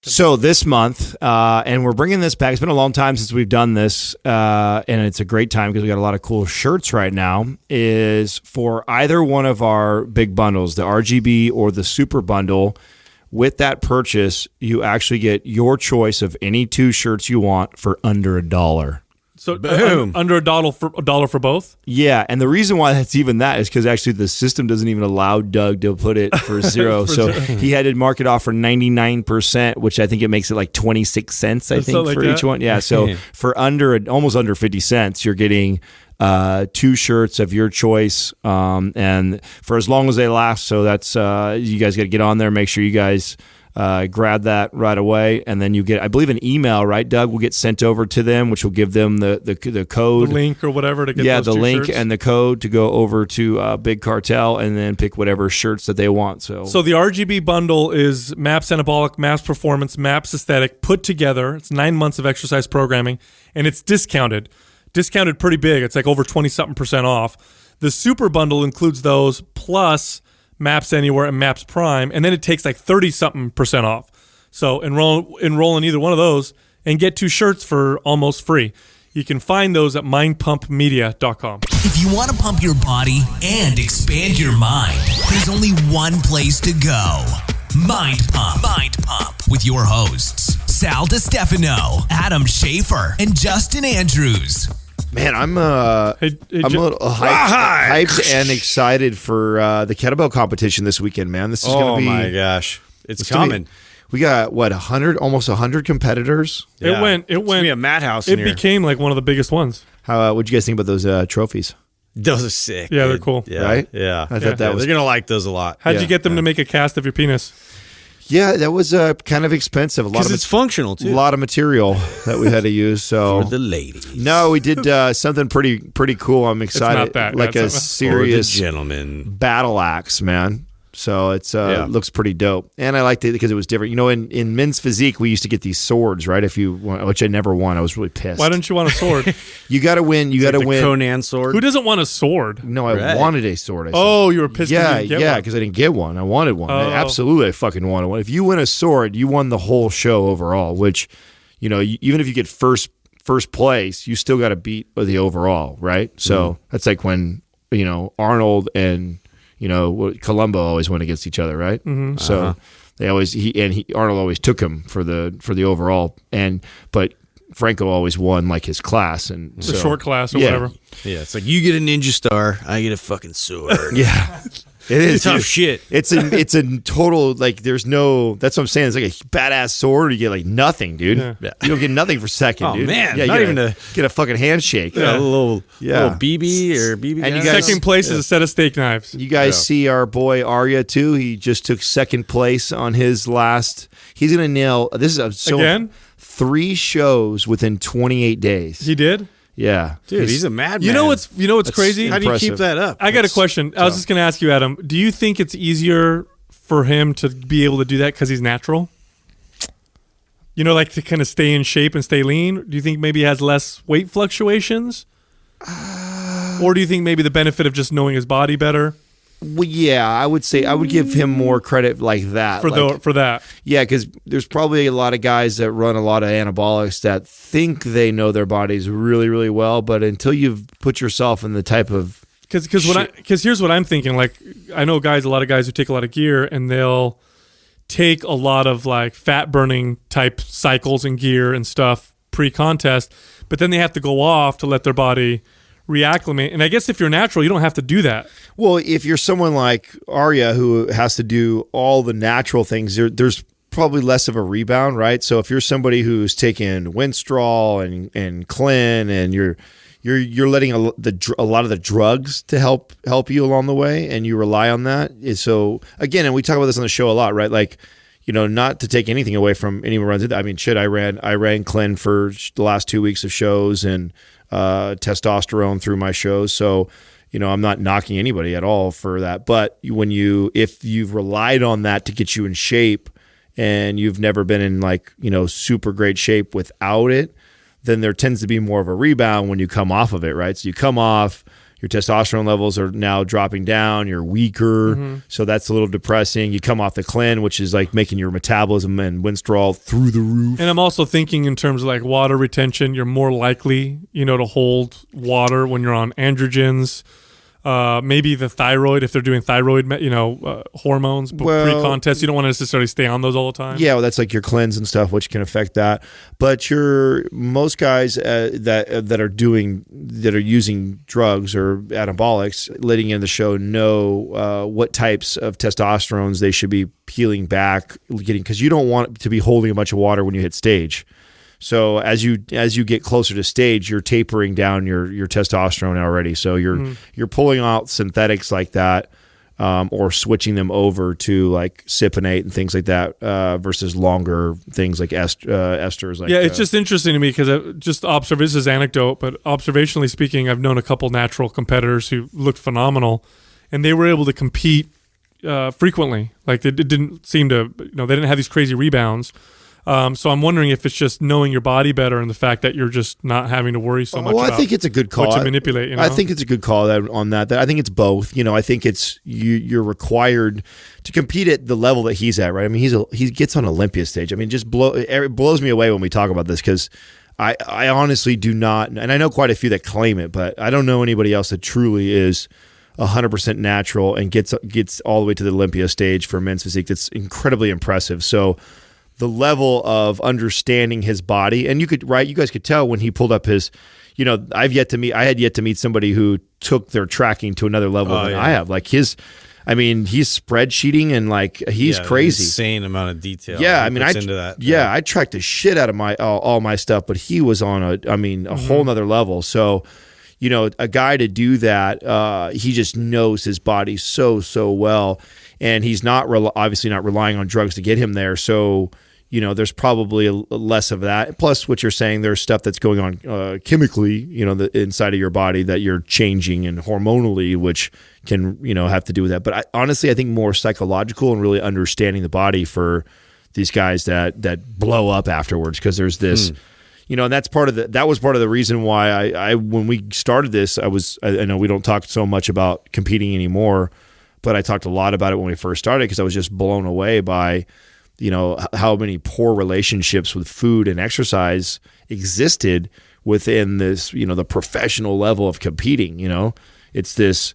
So this month, and we're bringing this back. It's been a long time since we've done this, and it's a great time because we got a lot of cool shirts right now, is for either one of our big bundles, the RGB or the Super Bundle. With that purchase, you actually get your choice of any two shirts you want for under $1. So under $1 for both? Yeah, and the reason why that's even that is because actually the system doesn't even allow Doug to put it for zero. He had to mark it off for 99%, which I think it makes it like 26 cents, I think, for each one. Yeah, so for almost under 50 cents, you're getting two shirts of your choice, and for as long as they last. So that's you guys got to get on there, make sure you guys grab that right away, and then you get, I believe, an email, right, Doug, will get sent over to them, which will give them the code, the link or whatever to get those the link shirts. And the code to go over to Big Cartel and then pick whatever shirts that they want. So the RGB bundle is MAPS Anabolic, MAPS Performance, MAPS Aesthetic put together. It's 9 months of exercise programming, and it's discounted pretty big. It's like over 20-something% off. The Super Bundle includes those plus Maps Anywhere and Maps Prime, and then it takes like 30-something% off. So enroll in either one of those and get two shirts for almost free. You can find those at mindpumpmedia.com. If you want to pump your body and expand your mind, there's only one place to go. Mind Pump. Mind Pump with your hosts, Sal DiStefano, Adam Schaefer, and Justin Andrews. Man, I'm a little hyped and excited for the kettlebell competition this weekend, man. This is going to be... Oh, my gosh. It's coming. We got, almost 100 competitors? Yeah. It went... It's going to be a madhouse in here. It became like one of the biggest ones. What'd you guys think about those trophies? Those are sick. Yeah, they're cool. Yeah. Right? Yeah. I thought that was... They're going to like those a lot. How'd you get them to make a cast of your penis? Yeah, that was kind of expensive. Because it's functional, too. A lot of material that we had to use. So for the ladies. No, we did something pretty cool. I'm excited. It's not that. Like a serious gentleman battle axe, man. So it's looks pretty dope, and I liked it because it was different. You know, in men's physique, we used to get these swords, right? If you want, which I never won. I was really pissed. Why don't you want a sword? You got to win. You got to win. Conan sword. Who doesn't want a sword? No, I wanted a sword. You were pissed. Yeah, because I didn't get one. I wanted one. Absolutely, I fucking wanted one. If you win a sword, you won the whole show overall. Which, you know, even if you get first place, you still got to beat the overall, right? So that's like when Arnold and Columbo always went against each other, right? Mm-hmm. So they always Arnold always took him for the overall, but Franco always won like his class and the short class or whatever. Yeah, it's like you get a ninja star, I get a fucking sword. Yeah. It is tough shit. It's a total, like, there's no, that's what I'm saying. It's like a badass sword. You get like nothing, dude. Yeah. You don't get nothing for second, dude. Oh, man. Yeah, not even get a fucking handshake. Yeah, a little BB or BB. And you guys, second place is a set of steak knives. You guys see our boy Arya too. He just took second place on his last. He's gonna nail. This is again 3 shows within 28 days. He did. Yeah, dude, he's a madman. You know what's crazy? How do you keep that up? I got a question. I was just going to ask you, Adam. Do you think it's easier for him to be able to do that because he's natural? You know, like to kind of stay in shape and stay lean? Do you think maybe he has less weight fluctuations? Or do you think maybe the benefit of just knowing his body better? Well, yeah, I would say I would give him more credit like that. For that. Yeah, because there's probably a lot of guys that run a lot of anabolics that think they know their bodies really, really well, but until you've put yourself in the type of because here's what I'm thinking. Like, I know a lot of guys who take a lot of gear and they'll take a lot of like fat burning type cycles and gear and stuff pre-contest, but then they have to go off to let their body reacclimate. And I guess if you're natural, you don't have to do that. Well, if you're someone like Arya who has to do all the natural things, there's probably less of a rebound, right? So if you're somebody who's taking Winstrol and Clin and you're letting a lot of the drugs to help you along the way, and you rely on that. So again, and we talk about this on the show a lot, right? Like, not to take anything away from anyone who runs it. I mean, shit, I ran Clin for the last 2 weeks of shows and testosterone through my shows. So, I'm not knocking anybody at all for that. But if you've relied on that to get you in shape and you've never been in like, super great shape without it, then there tends to be more of a rebound when you come off of it, right? So you come off, your testosterone levels are now dropping down. You're weaker, so that's a little depressing. You come off the cleanse, which is like making your metabolism and winstrol through the roof. And I'm also thinking in terms of like water retention. You're more likely, to hold water when you're on androgens. Maybe the thyroid, if they're doing thyroid, hormones pre-contest, you don't want to necessarily stay on those all the time. Yeah, well, that's like your cleanse and stuff, which can affect that. But most guys that are using drugs or anabolics, leading in the show, know what types of testosterones they should be peeling back, because you don't want to be holding a bunch of water when you hit stage. So as you get closer to stage, you're tapering down your testosterone already. So you're pulling out synthetics like that, or switching them over to like cypionate and things like that, versus longer things like esters. Like, it's just interesting to me because this is anecdote, but observationally speaking, I've known a couple natural competitors who looked phenomenal, and they were able to compete frequently. Like it didn't seem to, they didn't have these crazy rebounds. So I'm wondering if it's just knowing your body better and the fact that you're just not having to worry so much about I think it's a good call. What to manipulate. I think it's a good call on that. I think it's both. I think it's you're required to compete at the level that he's at, right? I mean, he gets on Olympia stage. I mean, it blows me away when we talk about this because I honestly do not, and I know quite a few that claim it, but I don't know anybody else that truly is 100% natural and gets all the way to the Olympia stage for men's physique. That's incredibly impressive. So the level of understanding his body, and you guys could tell when he pulled up his, I had yet to meet somebody who took their tracking to another level than I have. Like he's spreadsheeting and like he's crazy, insane amount of detail. Yeah, I mean, into that. I tracked the shit out of all my stuff, but he was on a whole nother level. So, a guy to do that, he just knows his body so well, and he's not obviously not relying on drugs to get him there. So, there's probably less of that. Plus, what you're saying, there's stuff that's going on chemically, the inside of your body that you're changing and hormonally, which can, have to do with that. But I think more psychological and really understanding the body for these guys that blow up afterwards, because there's this, and that's that was part of the reason why I when we started this, I know we don't talk so much about competing anymore, but I talked a lot about it when we first started because I was just blown away by how many poor relationships with food and exercise existed within this, the professional level of competing. It's this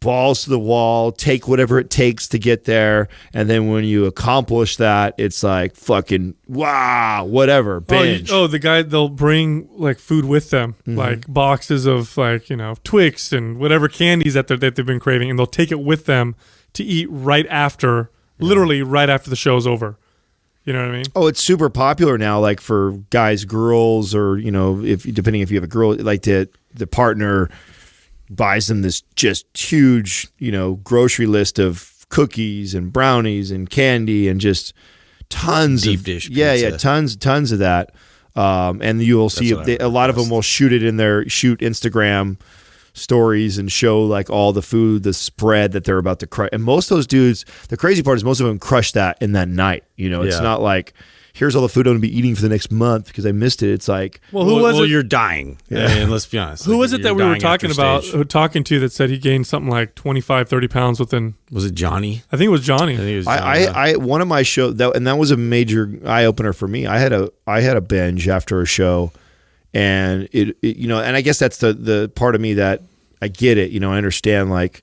balls to the wall, take whatever it takes to get there. And then when you accomplish that, it's like fucking, wow, whatever, binge. The guy, they'll bring like food with them, like boxes of like, Twix and whatever candies that they've been craving. And they'll take it with them to eat literally right after the show's over. You know what I mean? Oh, it's super popular now, like for guys, girls, or, depending if you have a girl, like the partner buys them this just huge, grocery list of cookies and brownies and candy and just tons deep of dish pizza. tons of that. And you will see a lot of them will shoot Instagram stories and show like all the food, the spread that they're about to crush. And most of those dudes, the crazy part is most of them crush that in that night. It's not like, here's all the food I'm going to be eating for the next month because I missed it. It's like, you're dying. Yeah. I mean, let's be honest. Who was it that we were talking to that said he gained something like 25, 30 pounds within? Was it Johnny? I think it was Johnny. I one of my shows, and that was a major eye opener for me. I had a binge after a show. And it and I guess that's the part of me that I get it. I understand, like,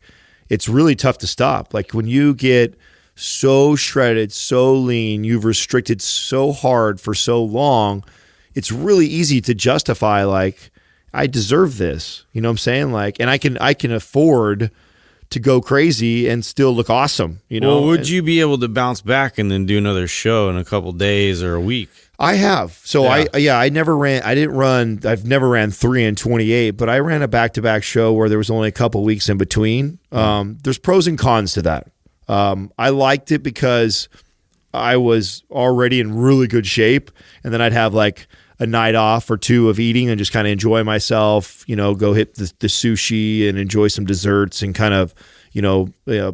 it's really tough to stop. Like when you get so shredded, so lean, you've restricted so hard for so long, it's really easy to justify like, I deserve this. You know what I'm saying? Like, and I can afford to go crazy and still look awesome. Well, would you be able to bounce back and then do another show in a couple days or a week? I have. So I've never ran 3 and 28, but I ran a back-to-back show where there was only a couple weeks in between. There's pros and cons to that. I liked it because I was already in really good shape, and then I'd have like a night off or two of eating and just kind of enjoy myself, go hit the sushi and enjoy some desserts and kind of,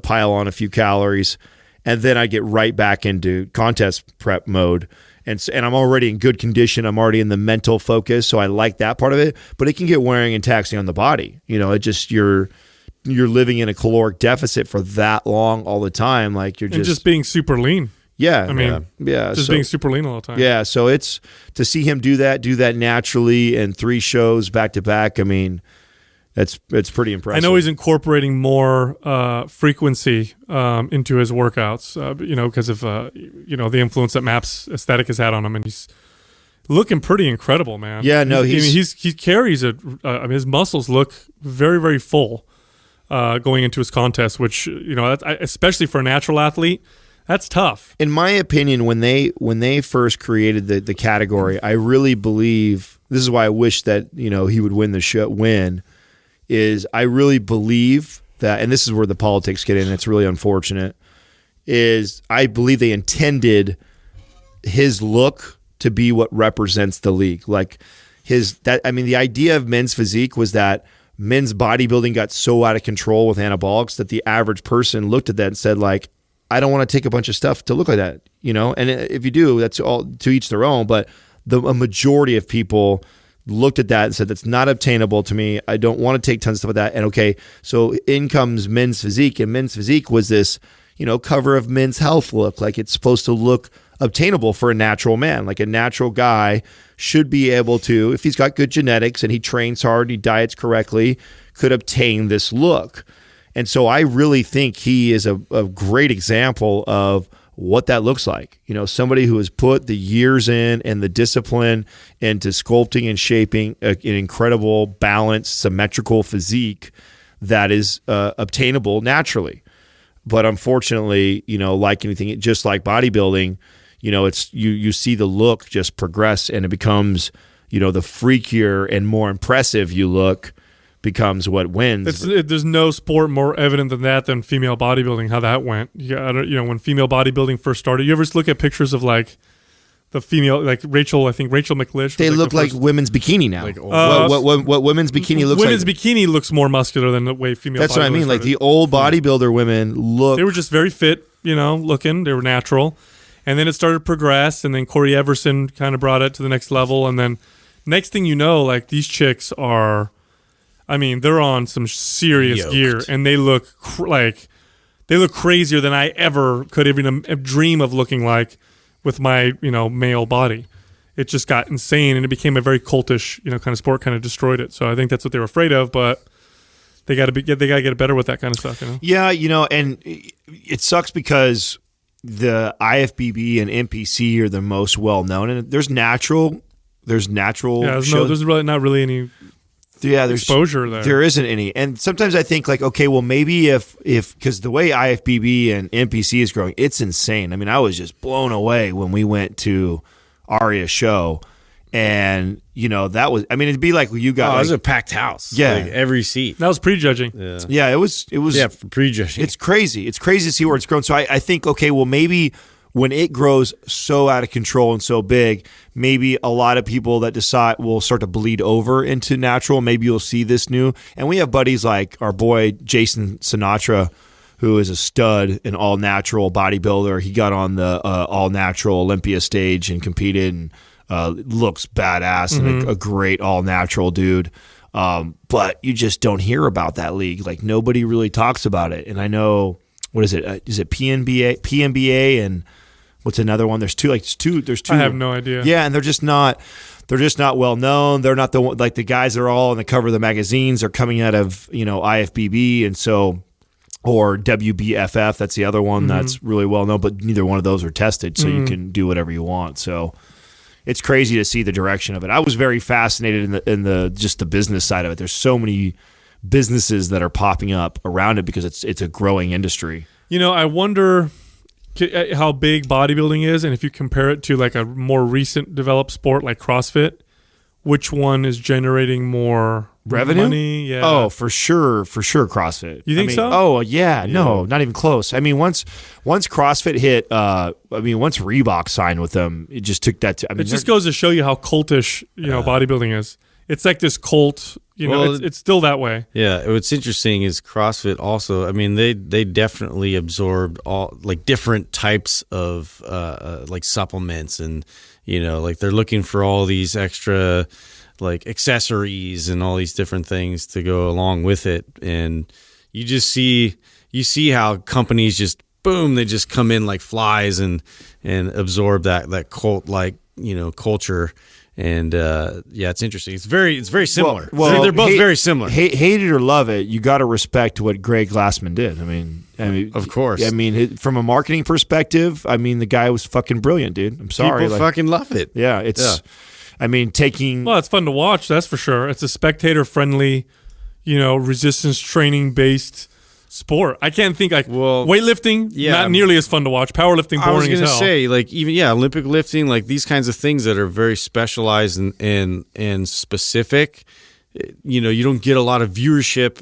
pile on a few calories. And then I get right back into contest prep mode. and I'm already in good condition. I'm already in the mental focus, so I like that part of it. But it can get wearing and taxing on the body. It just you're living in a caloric deficit for that long all the time. Like you're just being super lean. Yeah, I mean, just being super lean all the time. Yeah, so it's to see him do that naturally, and 3 shows back to back. I mean, it's pretty impressive. I know he's incorporating more frequency into his workouts, because of the influence that MAPS aesthetic has had on him, and he's looking pretty incredible, man. Yeah, no, he carries his muscles look very, very full going into his contest, which especially for a natural athlete. That's tough. In my opinion, when they first created the category, I really believe this is why I wish that he would win the show. Is I really believe that, and this is where the politics get in. It's really unfortunate. Is I believe they intended his look to be what represents the league. Like the idea of men's physique was that men's bodybuilding got so out of control with anabolics that the average person looked at that and said, like, I don't want to take a bunch of stuff to look like that, And if you do, that's all to each their own. But a majority of people looked at that and said, that's not obtainable to me. I don't want to take tons of stuff like that. And okay, so in comes men's physique, and men's physique was this, cover of Men's Health look. Like it's supposed to look obtainable for a natural man. Like a natural guy should be able to, if he's got good genetics and he trains hard, he diets correctly, could obtain this look. And so I really think he is a great example of what that looks like. Somebody who has put the years in and the discipline into sculpting and shaping an incredible, balanced, symmetrical physique that is obtainable naturally. But unfortunately, like anything, just like bodybuilding, it's you see the look just progress, and it becomes, the freakier and more impressive you look becomes what wins. There's no sport more evident than female bodybuilding, how that went. When female bodybuilding first started, you ever look at pictures of like the female, like Rachel McLish. They look like women's bikini now. Like what women's bikini looks like. Women's bikini looks more muscular than the way female. That's what I mean. Started. Like the old bodybuilder women look. They were just very fit, looking. They were natural, and then it started to progress, and then Corey Everson kind of brought it to the next level, and then next thing you know, like these chicks are. I mean, they're on some serious gear, and they look crazier than I ever could even dream of looking like with my male body. It just got insane, and it became a very cultish kind of sport. Kind of destroyed it. So I think that's what they were afraid of, but they got to get better with that kind of stuff. Yeah, and it sucks because the IFBB and NPC are the most well known, and there's natural. Yeah, there's really not really any. Yeah, there's exposure there. There isn't any. And sometimes I think like, okay, well maybe if because the way IFBB and NPC is growing, it's insane. I mean, I was just blown away when we went to Aria's show, and that was. I mean, it'd be like you got. It was a packed house. Yeah, like every seat. That was prejudging. Yeah, it was. Yeah, for prejudging. It's crazy. It's crazy to see where it's grown. So I think okay, well maybe. When it grows so out of control and so big, maybe a lot of people that decide will start to bleed over into natural. Maybe you'll see this new. And we have buddies like our boy Jason Sinatra, who is a stud, an all-natural bodybuilder. He got on the all-natural Olympia stage and competed and looks badass and a great all-natural dude. But you just don't hear about that league. Like nobody really talks about it. And I know, what is it? Is it PNBA and what's another one? There's two. There's two. I have no idea. Yeah, and they're just not well known. They're not the guys that are all on the cover of the magazines are coming out of IFBB and so or WBFF. That's the other one that's really well known. But neither one of those are tested, so you can do whatever you want. So it's crazy to see the direction of it. I was very fascinated in the just the business side of it. There's so many businesses that are popping up around it because it's a growing industry. I wonder how big bodybuilding is, and if you compare it to like a more recent developed sport like CrossFit, which one is generating more revenue? Money? Yeah. Oh, for sure, CrossFit. You think so? Oh, yeah. No, not even close. I mean, once CrossFit hit, once Reebok signed with them, it just took that. It just goes to show you how cultish bodybuilding is. It's like this cult, it's still that way. Yeah, what's interesting is CrossFit also, I mean, they definitely absorbed all like different types of like supplements and like they're looking for all these extra like accessories and all these different things to go along with it. And you see how companies just boom, they just come in like flies and absorb that cult like, culture. And it's interesting. It's very similar. Well, they're both very similar. Hate it or love it, you got to respect what Greg Glassman did. I mean, of course. I mean, from a marketing perspective, I mean, the guy was fucking brilliant, dude. I'm sorry. People fucking love it. Yeah, I mean, Well, it's fun to watch. That's for sure. It's a spectator-friendly, resistance training-based sport. I can't think weightlifting, not nearly as fun to watch. Powerlifting, boring as hell. I was going to say, like Olympic lifting, like these kinds of things that are very specialized and specific. You don't get a lot of viewership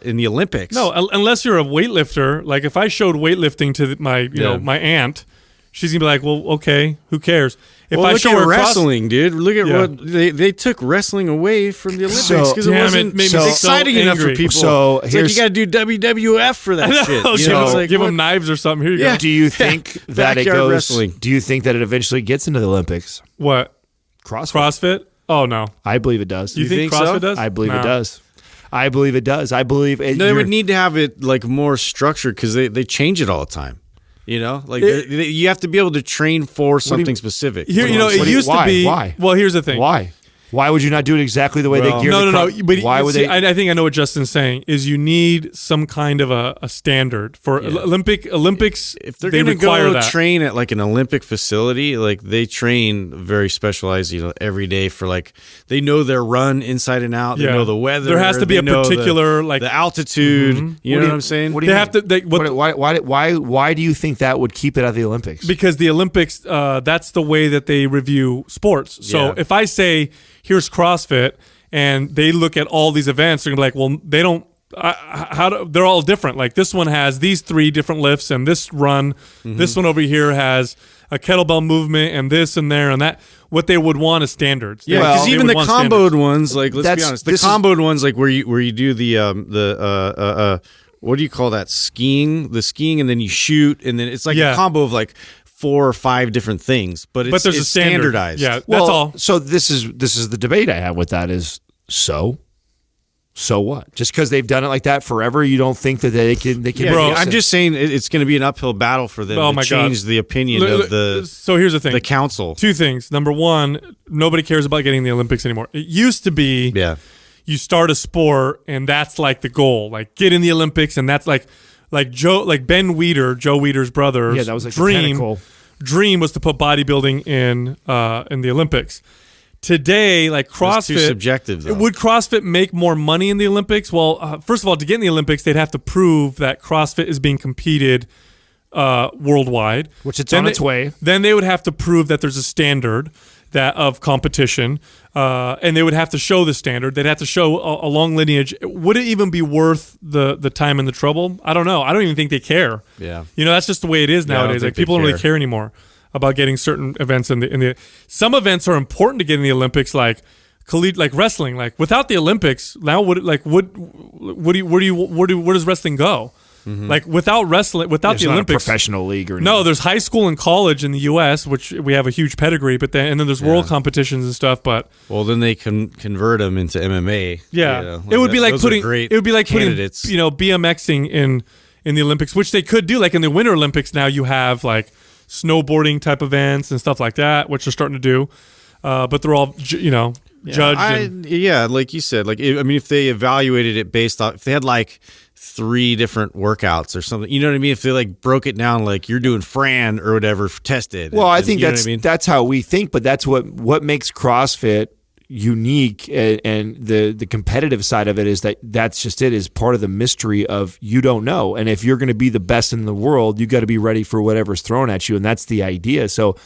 in the Olympics. No, unless you're a weightlifter. Like if I showed weightlifting to my aunt, she's gonna be like, "Well, okay, who cares?" If I look show at her wrestling, dude. Look at what they took wrestling away from the Olympics because it wasn't exciting enough for people. So it's like you got to do WWF for that shit. Give them knives or something. Here you go. Do you think that it goes? Wrestling. Do you think that it eventually gets into the Olympics? What? CrossFit? Oh no. I believe it does. You think CrossFit does? I believe it does. I believe it does. I believe it. No, they would need to have it like more structured because they change it all the time. You have to be able to train for something specific. Here, it used to be. Why? Well, here's the thing. Why would you not do it exactly the way they gear? No. But why would they? I think I know what Justin's saying. Is you need some kind of a standard for Olympics. If they're going to go train at like an Olympic facility, like they train very specialized, every day for like they know their run inside and out. They know the weather. There has to be a particular the altitude. Mm-hmm. You know what I'm saying? What do you mean? Why do you think that would keep it out of the Olympics? Because the Olympics, that's the way that they review sports. So if I say, here's CrossFit, and they look at all these events, they're gonna be like, well, they don't. They're all different. Like this one has these 3 different lifts, and this run, this one over here has a kettlebell movement, and this and there and that. What they would want is standards. Yeah, because even the comboed ones, like let's be honest, the comboed ones, like where you do the what do you call that? Skiing, and then you shoot, and then it's like a combo of like 4 or 5 different things, but there's a standardized. Yeah, that's all. So this is the debate I have with that is so what? Just because they've done it like that forever, you don't think that they can? Bro, I'm just saying it's going to be an uphill battle for them to change the opinion of the. So here's the thing: the council. 2 things. Number 1, nobody cares about getting the Olympics anymore. It used to be. Yeah. You start a sport and that's like the goal, like get in the Olympics, and that's like Ben Weider, Joe Weider's brother. Yeah, that was like the dream was to put bodybuilding in the Olympics. Today, like CrossFit, that's too subjective, though. Would CrossFit make more money in the Olympics? Well, first of all, to get in the Olympics, they'd have to prove that CrossFit is being competed worldwide, which it's on its way. Then they would have to prove that there's a standard of competition, and they would have to show the standard. They'd have to show a long lineage. Would it even be worth the time and the trouble? I don't know. I don't even think they care. Yeah, that's just the way it is nowadays. Like people don't really care anymore about getting certain events in the. Some events are important to get in the Olympics, like wrestling. Like without the Olympics, now where does wrestling go? Mm-hmm. Like without wrestling, without the Olympics, not a professional league or anything. No, there's high school and college in the U.S., which we have a huge pedigree. But then there's world competitions and stuff. But then they can convert them into MMA. Yeah, it would be like putting candidates. BMXing in the Olympics, which they could do. Like in the Winter Olympics now, you have like snowboarding type events and stuff like that, which they're starting to do. But they're all judged. Like you said, like if they evaluated it based off, if they had like 3 different workouts or something, you know what I mean? If they like broke it down, like you're doing Fran or whatever tested. Well, I think that's how we think, but that's what makes CrossFit unique, and the competitive side of it is that's just it, is part of the mystery of you don't know. And if you're going to be the best in the world, you got to be ready for whatever's thrown at you, and that's the idea. So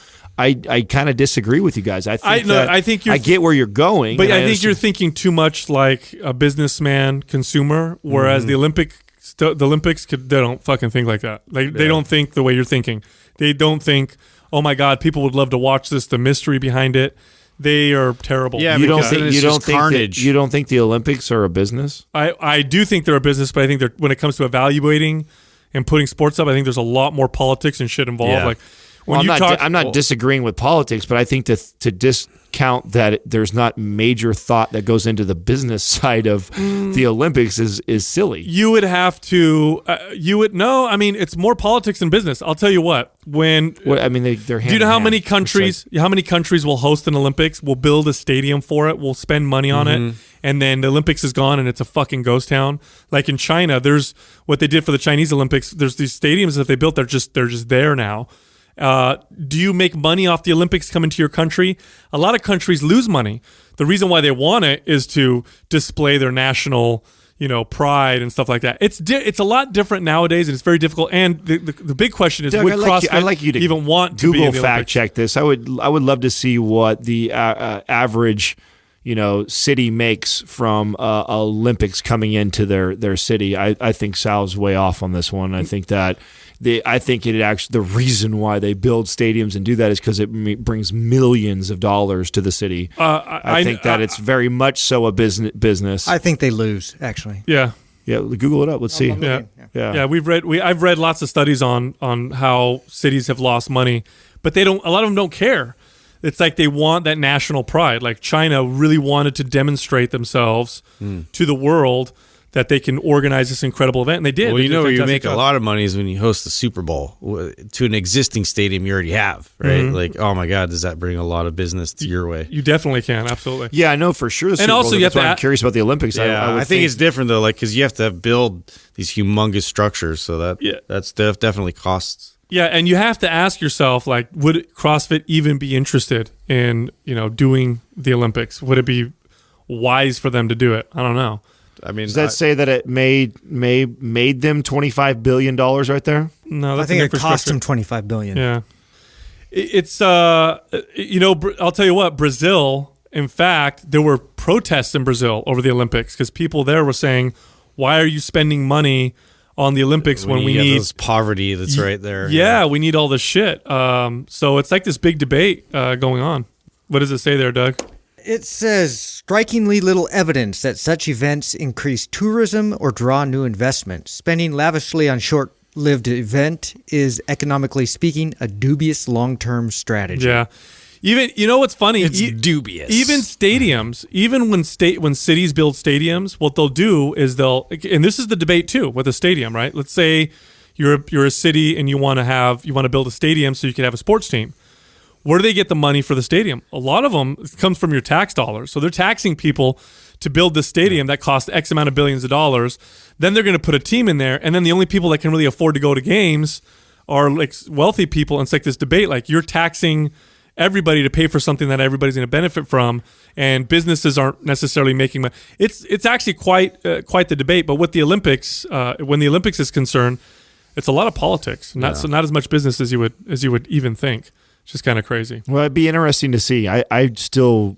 I kind of disagree with you guys. I get where you're going, but I think you're thinking too much like a businessman consumer, whereas the Olympics they don't fucking think like that. Like they don't think the way you're thinking. They don't think, oh my God, people would love to watch this. The mystery behind it. They are terrible. Yeah, you don't think the Olympics are a business? I do think they're a business, but I think when it comes to evaluating and putting sports up, I think there's a lot more politics and shit involved. Yeah. Like Well, I'm not disagreeing with politics, but I think to discount that there's not major thought that goes into the business side of the Olympics is silly. You would have to. No. I mean, it's more politics than business. I'll tell you what. They're do you know how many countries? How many countries will host an Olympics? Will build a stadium for it? Will spend money on it, and then the Olympics is gone and it's a fucking ghost town. Like in China, there's what they did for the Chinese Olympics. There's these stadiums that they built. They're just there now. Do you make money off the Olympics coming to your country? A lot of countries lose money. The reason why they want it is to display their national, pride and stuff like that. It's a lot different nowadays, and it's very difficult. And the big question is, Doug, would CrossFit I'd like you to even want to Google be in the fact Olympics? check this? I would love to see what the average city makes from Olympics coming into their city. I think Sal's way off on this one. I think that the reason why they build stadiums and do that is because it brings millions of dollars to the city. I think that it's very much so a business. I think they lose, actually. Yeah. Yeah, Google it up. Let's see. Yeah. I've read lots of studies on how cities have lost money, but a lot of them don't care. It's like they want that national pride. Like China really wanted to demonstrate themselves to the world that they can organize this incredible event, and they did. Well, They did you make job. a lot of money is when you host the Super Bowl to an existing stadium you already have, right? Like, oh my God, does that bring a lot of business to your way? You definitely can, absolutely. Yeah, I know for sure. And also, you have to. I'm curious about the Olympics. Yeah, I think it's different though, like because you have to build these humongous structures, so that's definitely costs. Yeah, and you have to ask yourself, like, would CrossFit even be interested in doing the Olympics? Would it be wise for them to do it? I don't know. I mean, does that say that it made them $25 billion right there? No, that's I think it cost them $25 billion. Yeah, it's I'll tell you what, Brazil. In fact, there were protests in Brazil over the Olympics because people there were saying, "Why are you spending money on the Olympics when we need this poverty that's right there?" Yeah, we need all this shit. So it's like this big debate going on. What does it say there, Doug? It says strikingly little evidence that such events increase tourism or draw new investment. Spending lavishly on short-lived event is, economically speaking, a dubious long-term strategy. Yeah. Even what's funny? It's dubious. Even stadiums, even when cities build stadiums, what they'll do is and this is the debate too with a stadium, right? Let's say you're a city and you want to build a stadium so you can have a sports team. Where do they get the money for the stadium? A lot of them comes from your tax dollars. So they're taxing people to build this stadium that costs X amount of billions of dollars. Then they're going to put a team in there, and then the only people that can really afford to go to games are like wealthy people. And it's like this debate, like you're taxing everybody to pay for something that everybody's going to benefit from, and businesses aren't necessarily making money. It's actually quite the debate. But with the Olympics, when the Olympics is concerned, it's a lot of politics, not as much business as you would even think. It's just kind of crazy. Well, it'd be interesting to see. I still,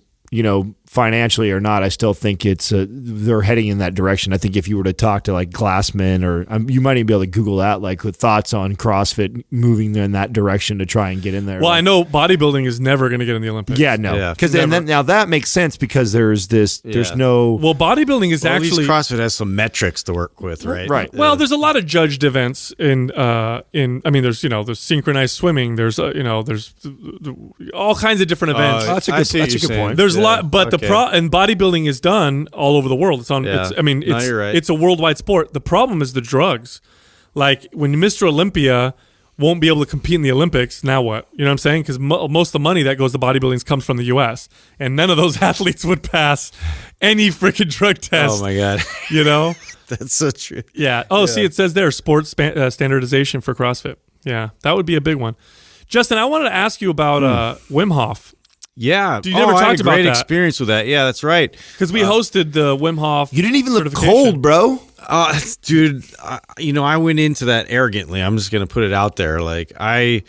financially or not, I still think they're heading in that direction. I think if you were to talk to like Glassman or you might even be able to Google that, like with thoughts on CrossFit moving in that direction to try and get in there. Well, like, I know bodybuilding is never going to get in the Olympics. Yeah, no, because now that makes sense because there's no. Well, bodybuilding is at least actually CrossFit has some metrics to work with, right? Right. Well, there's a lot of judged events there's synchronized swimming, there's all kinds of different events. That's a good point. There's a lot, but and bodybuilding is done all over the world. It's on. Yeah. It's You're right. It's a worldwide sport. The problem is the drugs. Like when Mr. Olympia won't be able to compete in the Olympics, now what? You know what I'm saying? Because most of the money that goes to bodybuilding comes from the U.S. and none of those athletes would pass any freaking drug test. Oh my God. That's so true. Yeah. Oh, see, it says there sports standardization for CrossFit. Yeah, that would be a big one. Justin, I wanted to ask you about Wim Hof. Yeah. You never talked I had a about great that. experience with that. Yeah, that's right. Because we hosted the Wim Hof. You didn't even look certification. cold, bro. Dude, I went into that arrogantly. I'm just gonna put it out there. Like we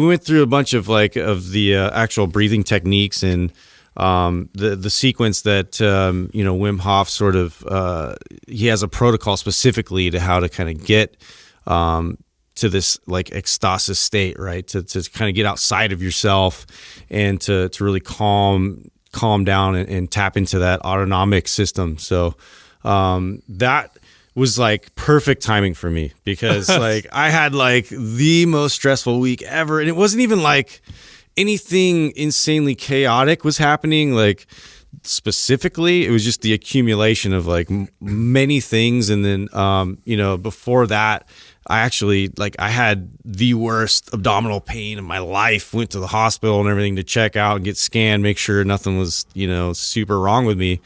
went through a bunch of the actual breathing techniques and the sequence that Wim Hof sort of he has a protocol specifically to how to kind of get to this like ecstasis state, right? To kind of get outside of yourself and to really calm down and tap into that autonomic system. So that was like perfect timing for me because like I had like the most stressful week ever, and it wasn't even like anything insanely chaotic was happening like specifically. It was just the accumulation of like many things, and then before that I actually I had the worst abdominal pain of my life, went to the hospital and everything to check out and get scanned, make sure nothing was super wrong with me.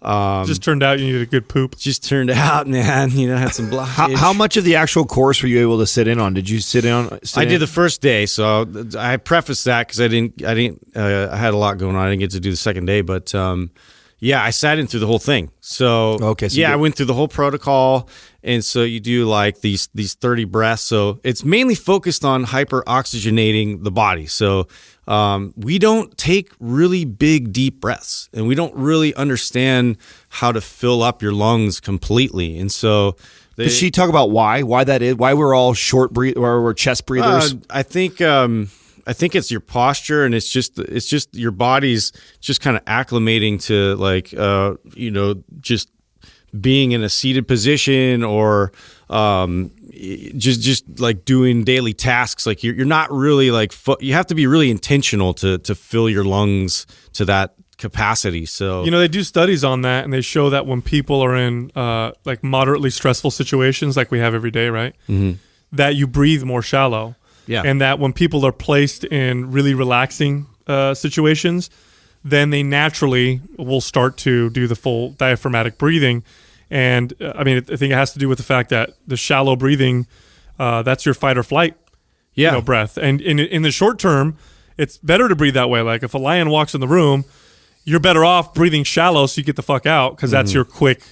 Just turned out you needed a good poop. Just turned out, man, had some blockage. How much of the actual course were you able to sit in on? Did you sit in? I did the first day, so I prefaced that because I had a lot going on. I didn't get to do the second day, but I sat in through the whole thing. So I went through the whole protocol, and so you do like these 30 breaths. So it's mainly focused on hyperoxygenating the body. So we don't take really big, deep breaths, and we don't really understand how to fill up your lungs completely. And so, did she talk about why that is? Why we're all short breath, or we're chest breathers? I think it's your posture, and it's just your body's just kind of acclimating to just being in a seated position, or just like doing daily tasks. Like you're not really you have to be really intentional to fill your lungs to that capacity. So they do studies on that, and they show that when people are in like moderately stressful situations like we have every day, right? Mm-hmm. That you breathe more shallow. Yeah. And that when people are placed in really relaxing situations, then they naturally will start to do the full diaphragmatic breathing. And I think it has to do with the fact that the shallow breathing, that's your fight or flight breath. And in the short term, it's better to breathe that way. Like if a lion walks in the room, you're better off breathing shallow so you get the fuck out, because that's your quick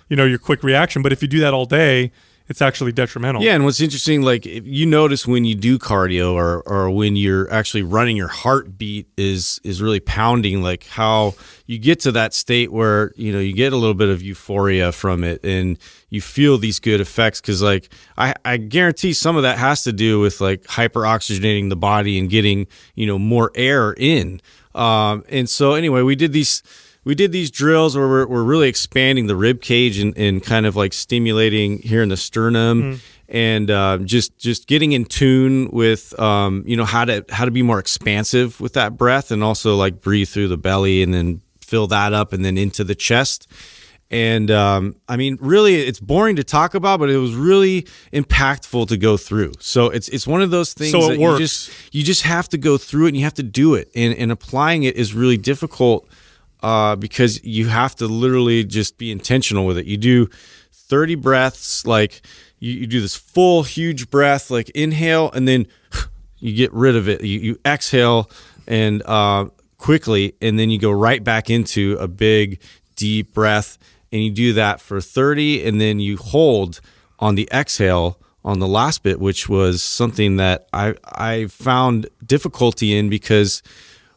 reaction. But if you do that all day, it's actually detrimental. Yeah, and what's interesting, like you notice when you do cardio or when you're actually running, your heartbeat is really pounding, like how you get to that state where, you get a little bit of euphoria from it and you feel these good effects. Cause like I guarantee some of that has to do with like hyperoxygenating the body and getting, more air in. And so anyway, we did these drills where we're really expanding the rib cage and kind of like stimulating here in the sternum, and just getting in tune with how to be more expansive with that breath, and also like breathe through the belly and then fill that up and then into the chest. And really, it's boring to talk about, but it was really impactful to go through. So it's one of those things so that works. you just have to go through it, and you have to do it, and applying it is really difficult. Because you have to literally just be intentional with it. You do 30 breaths, like you do this full, huge breath, like inhale, and then you get rid of it. You exhale and quickly, and then you go right back into a big, deep breath, and you do that for 30, and then you hold on the exhale on the last bit, which was something that I found difficulty in, because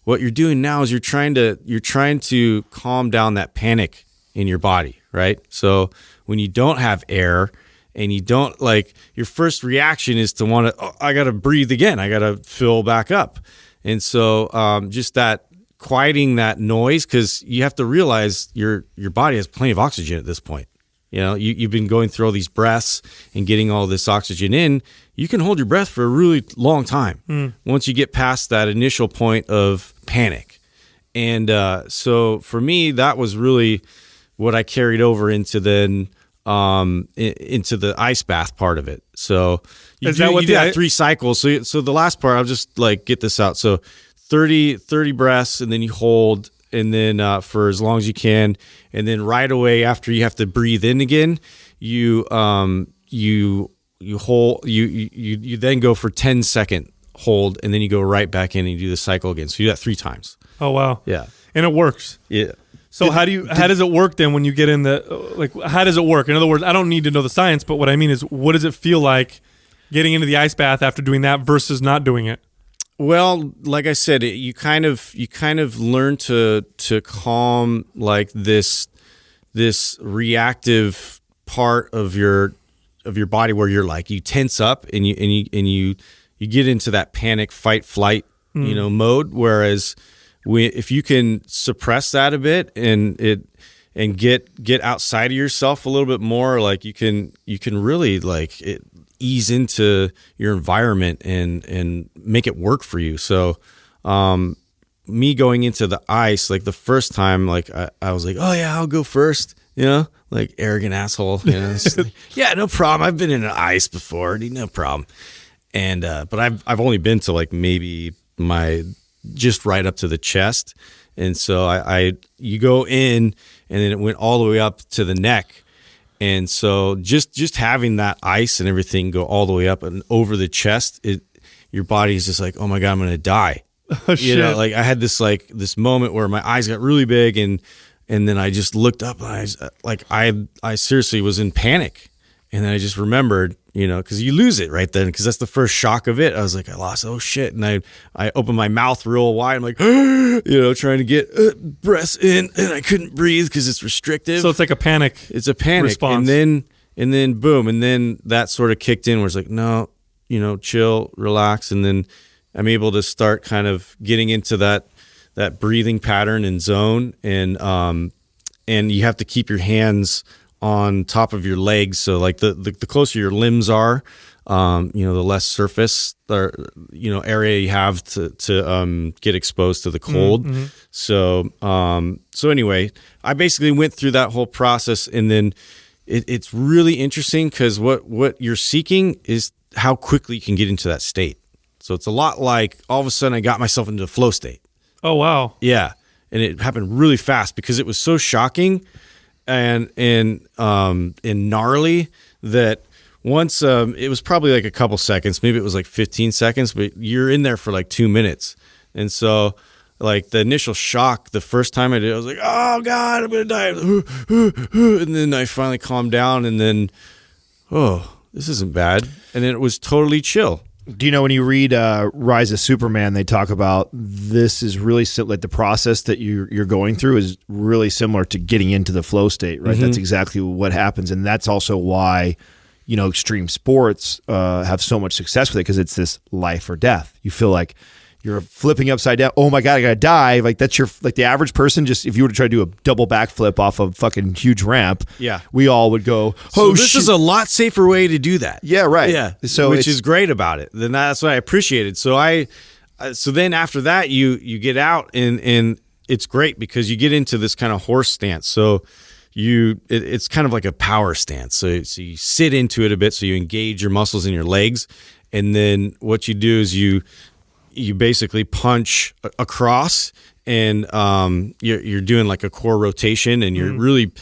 what you're doing now is you're trying to calm down that panic in your body, right? So when you don't have air and you don't, like, your first reaction is to want to, I got to breathe again. I got to fill back up. And so just that quieting that noise, because you have to realize your body has plenty of oxygen at this point. You've been going through all these breaths and getting all this oxygen in. You can hold your breath for a really long time once you get past that initial point of panic. And so for me, that was really what I carried over into then into the ice bath part of it. So you do that 3 cycles. So the last part, I'll just like get this out. So 30 breaths, and then you hold, and then for as long as you can, and then right away after you have to breathe in again, you hold, you then go for 10-second hold, and then you go right back in and you do the cycle again. So you do that 3 times. Oh wow. Yeah. And it works. Yeah. So how does it work then when you get in how does it work? In other words, I don't need to know the science, but what I mean is, what does it feel like getting into the ice bath after doing that versus not doing it? Well, like I said, you kind of learn to calm like this reactive part of your body where you're like, you tense up and you get into that panic, fight, flight, mode. Whereas if you can suppress that a bit and and get outside of yourself a little bit more, like you can really like ease into your environment and make it work for you. So me going into the ice, like the first time, like I was like, oh yeah, I'll go first, like arrogant asshole, like, yeah, no problem, I've been in an ice before, no problem. And but I've only been to like maybe my just right up to the chest. And so you go in, and then it went all the way up to the neck. And so just having that ice and everything go all the way up and over the chest, your body is just like, oh my God, I'm going to die. Oh, shit. Like I had this moment where my eyes got really big, and then I just looked up, and I seriously was in panic. And then I just remembered, because you lose it right then, because that's the first shock of it. I was like, I lost, oh shit. And I opened my mouth real wide. I'm like, trying to get breaths in, and I couldn't breathe because it's restrictive. So it's like a panic. It's a panic response. And then boom. And then that sort of kicked in where it's like, no, chill, relax. And then I'm able to start kind of getting into that breathing pattern and zone. And you have to keep your hands on top of your legs, so like the closer your limbs are, the less surface or area you have to get exposed to the cold. Mm-hmm. So anyway, I basically went through that whole process, and then it's really interesting because what you're seeking is how quickly you can get into that state. So it's a lot like all of a sudden I got myself into a flow state. Oh wow. Yeah, and it happened really fast because it was so shocking and gnarly that once it was probably like a couple seconds, maybe it was like 15 seconds, but you're in there for like 2 minutes. And so like the initial shock, the first time I did, I was like, oh God, I'm gonna die. And then I finally calmed down, and then, oh, this isn't bad. And then it was totally chill. Do you know when you read Rise of Superman, they talk about this is really like the process that you're going through is really similar to getting into the flow state, right? Mm-hmm. That's exactly what happens, and that's also why extreme sports have so much success with it, because it's this life or death. You feel like you're flipping upside down. Oh my God, I gotta dive. Like that's like the average person. Just if you were to try to do a double backflip off a fucking huge ramp, yeah, we all would go. Oh, so this is a lot safer way to do that. Yeah, right. Yeah, so which is great about it. Then that's what I appreciated. So so then after that, you get out and it's great because you get into this kind of horse stance. So it's kind of like a power stance. So you sit into it a bit. So you engage your muscles in your legs, and then what you do is you basically punch across, and you're doing like a core rotation, and you're really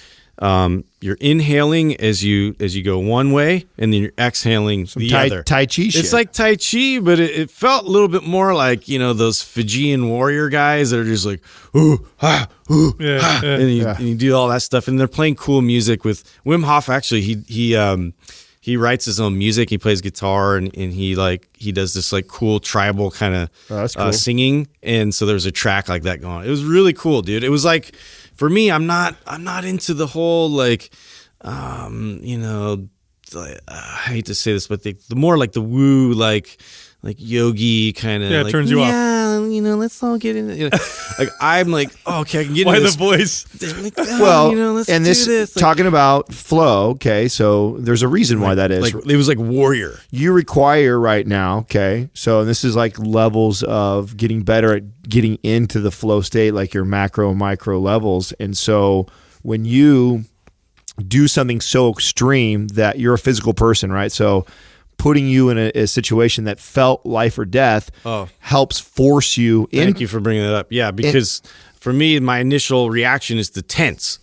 you're inhaling as you go one way, and then you're exhaling the other. Tai Chi shit. It's like Tai Chi, but it felt a little bit more like those Fijian warrior guys that are just like ooh ha ooh ha, and you do all that stuff, and they're playing cool music with Wim Hof. Actually, he writes his own music. He plays guitar, and he does this like cool tribal kind of cool. singing. And so there's a track like that going on. It was really cool, dude. It was like, for me, I'm not into the whole like, I hate to say this, but the more like the woo, like yogi kind of, it turns you off. Let's all get in it. Like I'm like, oh, okay, I can get Why into the voice? Like, well, let's and do this Like, talking about flow. Okay, so there's a reason why that is. Like it was like warrior. You require right now. Okay, so this is like levels of getting better at getting into the flow state, like your macro and micro levels. And so when you do something so extreme that you're a physical person, right? So putting you in a situation that felt life or death helps force you in. Thank you for bringing that up. Yeah, because for me, my initial reaction is to tense.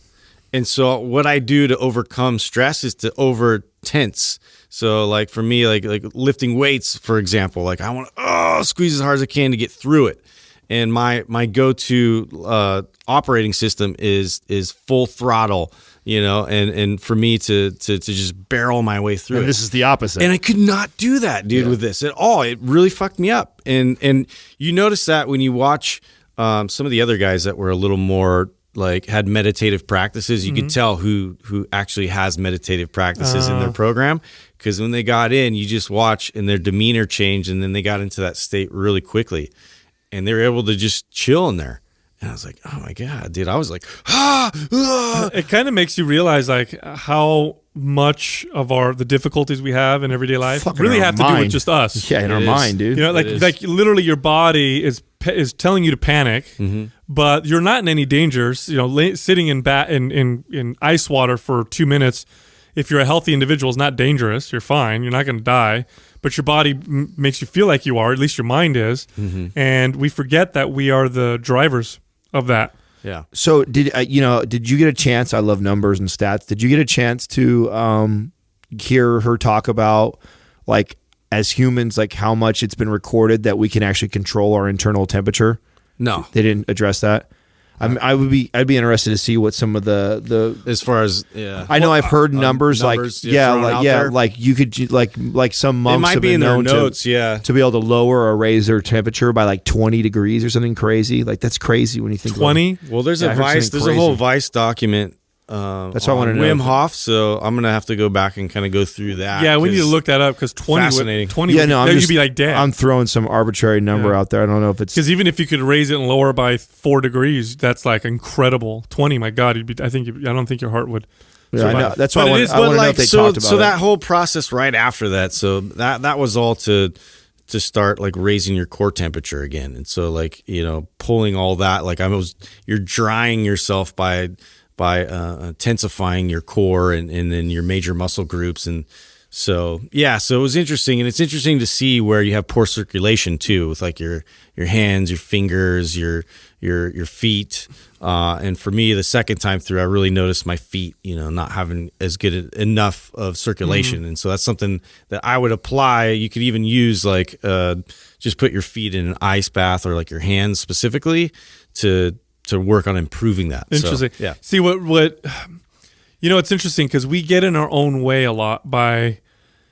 And so what I do to overcome stress is to over tense. So like for me, like lifting weights, for example, like I want to squeeze as hard as I can to get through it. And my go-to operating system is full throttle, and for me to just barrel my way through and it. This is the opposite. And I could not do that, dude, with this at all. It really fucked me up. And you notice that when you watch some of the other guys that were a little more like had meditative practices, you could tell who actually has meditative practices in their program. Because when they got in, you just watch and their demeanor changed, and then they got into that state really quickly. And they were able to just chill in there. And I was like, oh my God, dude. I was like, It kind of makes you realize like how much of the difficulties we have in everyday life Fucking really our have to do mind. with just us. Yeah, in our is. mind, dude. You know, It is. like literally your body is telling you to panic, Mm-hmm. but you're not in any dangers. You know, sitting in ice water for 2 minutes, if you're a healthy individual, is not dangerous. You're fine. You're not going to die. But your body makes you feel like you are. At least your mind is. Mm-hmm. And we forget that we are the drivers of that. yeah. So did you get a chance? I love numbers and stats. Did you get a chance to hear her talk about, like, as humans, like how much it's been recorded that we can actually control our internal temperature? No. They didn't address that. I'd be interested to see what some of the. As far as, yeah. I know I've heard numbers like thrown out there. like you could like some It monks might have be been in their known notes, to, yeah. to be able to lower or raise their temperature by like 20 degrees or something crazy. Like that's crazy when you think 20? Well, there's Yeah, I a heard Vice. something There's a whole crazy. Vice document. That's what I wanna on know. Wim Hof. So I'm gonna have to go back and kind of go through that. Yeah, we need to 'cause look that up because 20 fascinating. 20 Yeah, no, I'm you'd just be like dead. I'm throwing some arbitrary number Yeah. out there. I don't know if it's Because even if you could raise it and lower by 4 degrees, that's like incredible. 20, my God, you'd be. I don't think your heart would. Yeah, I survive. know. That's But why I it want, is- I want to know if they talked about so it. that whole process right after that. So that was all to start like raising your core temperature again. And so like, you know, pulling all that, like you're drying yourself by intensifying your core and then your major muscle groups. And so, yeah, so it was interesting. And it's interesting to see where you have poor circulation too, with like your hands, your fingers, your feet. And for me, the second time through, I really noticed my feet, you know, not having as good enough of circulation. And so that's something that I would apply. You could even use like, just put your feet in an ice bath or like your hands specifically to work on improving that. Interesting. So, yeah. See what you know, it's interesting because we get in our own way a lot by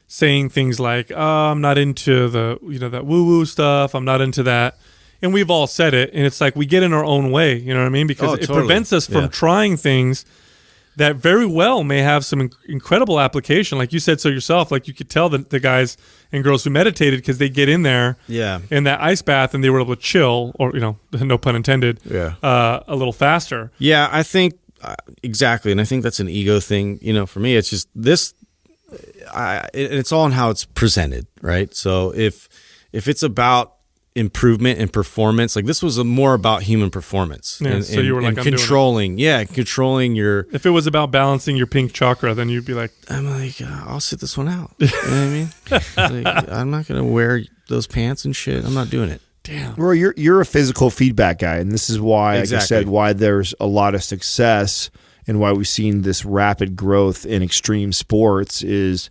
saying things like, "Oh, I'm not into that woo-woo stuff. I'm not into that." And we've all said it, and it's like we get in our own way, you know what I mean? Because Oh, it totally. prevents us from Yeah. trying things that very well may have some incredible application. Like you said so yourself, like you could tell the guys and girls who meditated because they get in there Yeah. in that ice bath and they were able to chill, or, you know, no pun intended, Yeah. a little faster. Yeah, I think exactly, and I think that's an ego thing. You know, for me, it's just this. It's all in how it's presented, right? So if it's about improvement and performance, like this was more about human performance. Yeah, and, so you were like, and I'm doing it. controlling your. If it was about balancing your pink chakra, then you'd be like, I'm like, I'll sit this one out. You know what I mean? Like, I'm not gonna wear those pants and shit. I'm not doing it. damn. Well, you're a physical feedback guy, and this is why, like I Exactly. said, why there's a lot of success and why we've seen this rapid growth in extreme sports is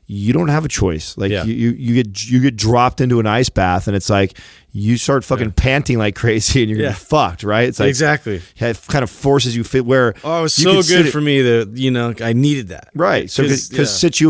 you don't have a choice. Like Yeah. you get dropped into an ice bath, and it's like you start fucking panting like crazy, and you're gonna Yeah. be fucked, right? It's like Exactly. it kind of forces you fit where Oh, it was you so could sit good it- for me that, you know, I needed that. Right. So because yeah. sit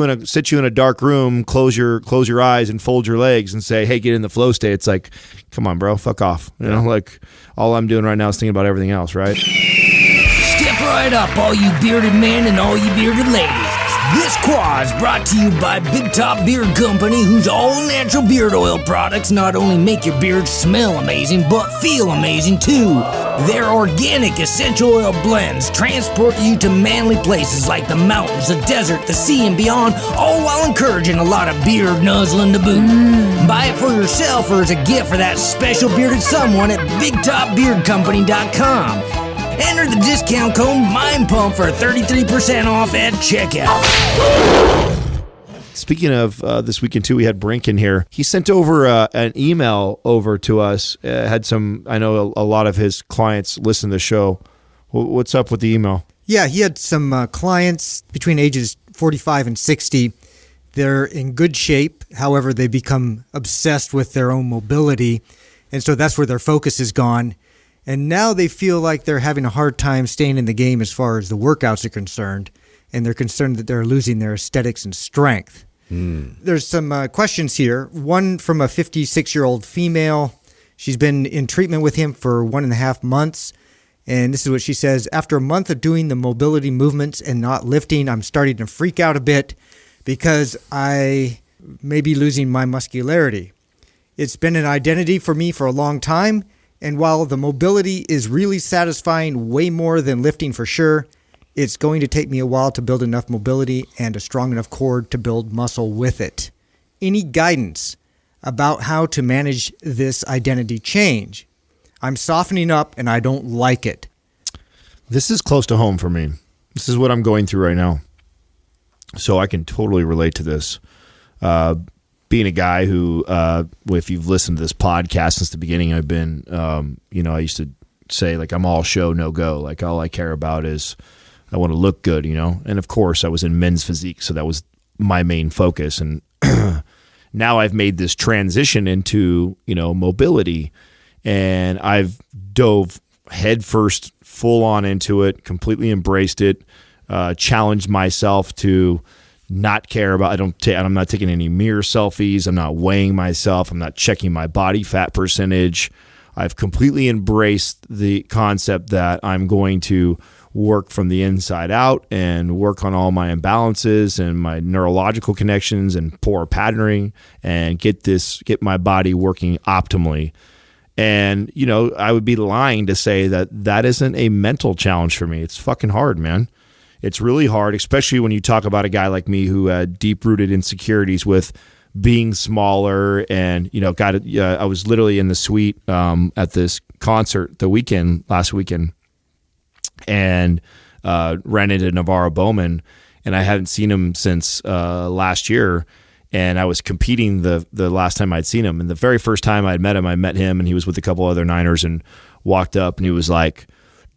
you in a dark room, close your eyes and fold your legs and say, "Hey, get in the flow state." It's like, come on, bro, fuck off. You know, like all I'm doing right now is thinking about everything else, right? Step right up, all you bearded men and all you bearded ladies. This quad is brought to you by Big Top Beard Company, whose all-natural beard oil products not only make your beard smell amazing, but feel amazing too. Their organic essential oil blends transport you to manly places like the mountains, the desert, the sea, and beyond, all while encouraging a lot of beard nuzzling to boot. Buy it for yourself or as a gift for that special bearded someone at BigTopBeardCompany.com. Enter the discount code MINDPUMP for 33% off at checkout. Speaking of this weekend too, we had Brink in here. He sent over an email over to us. Had some, I know a lot of his clients listen to the show. What's up with the email? Yeah, he had some clients between ages 45 and 60. They're in good shape. However, they become obsessed with their own mobility. And so that's where their focus is gone. And now they feel like they're having a hard time staying in the game as far as the workouts are concerned. And they're concerned that they're losing their aesthetics and strength. There's some questions here. One from a 56-year-old female. She's been in treatment with him for 1.5 months. And this is what she says. After a month of doing the mobility movements and not lifting, I'm starting to freak out a bit because I may be losing my muscularity. It's been an identity for me for a long time, And while the mobility is really satisfying way more than lifting for sure, it's going to take me a while to build enough mobility and a strong enough core to build muscle with it. Any guidance about how to manage this identity change? I'm softening up and I don't like it. This is close to home for me. This is what I'm going through right now. So I can totally relate to this. Being a guy who, if you've listened to this podcast since the beginning, I've been, I used to say, like, I'm all show, no go. Like, all I care about is I want to look good, And, of course, I was in men's physique, so that was my main focus. And now I've made this transition into, mobility. And I've dove headfirst, full on into it, completely embraced it, challenged myself to not care about. I'm not taking any mirror selfies. I'm not weighing myself. I'm not checking my body fat percentage. I've completely embraced the concept that I'm going to work from the inside out and work on all my imbalances and my neurological connections and poor patterning and get my body working optimally. And, I would be lying to say that isn't a mental challenge for me. It's fucking hard, man. It's really hard, especially when you talk about a guy like me who had deep-rooted insecurities with being smaller and, I was literally in the suite at this concert last weekend, and ran into Navarro Bowman, and I hadn't seen him since last year, and I was competing the last time I'd seen him. And the very first time I met him, and he was with a couple other Niners, and walked up, and he was like,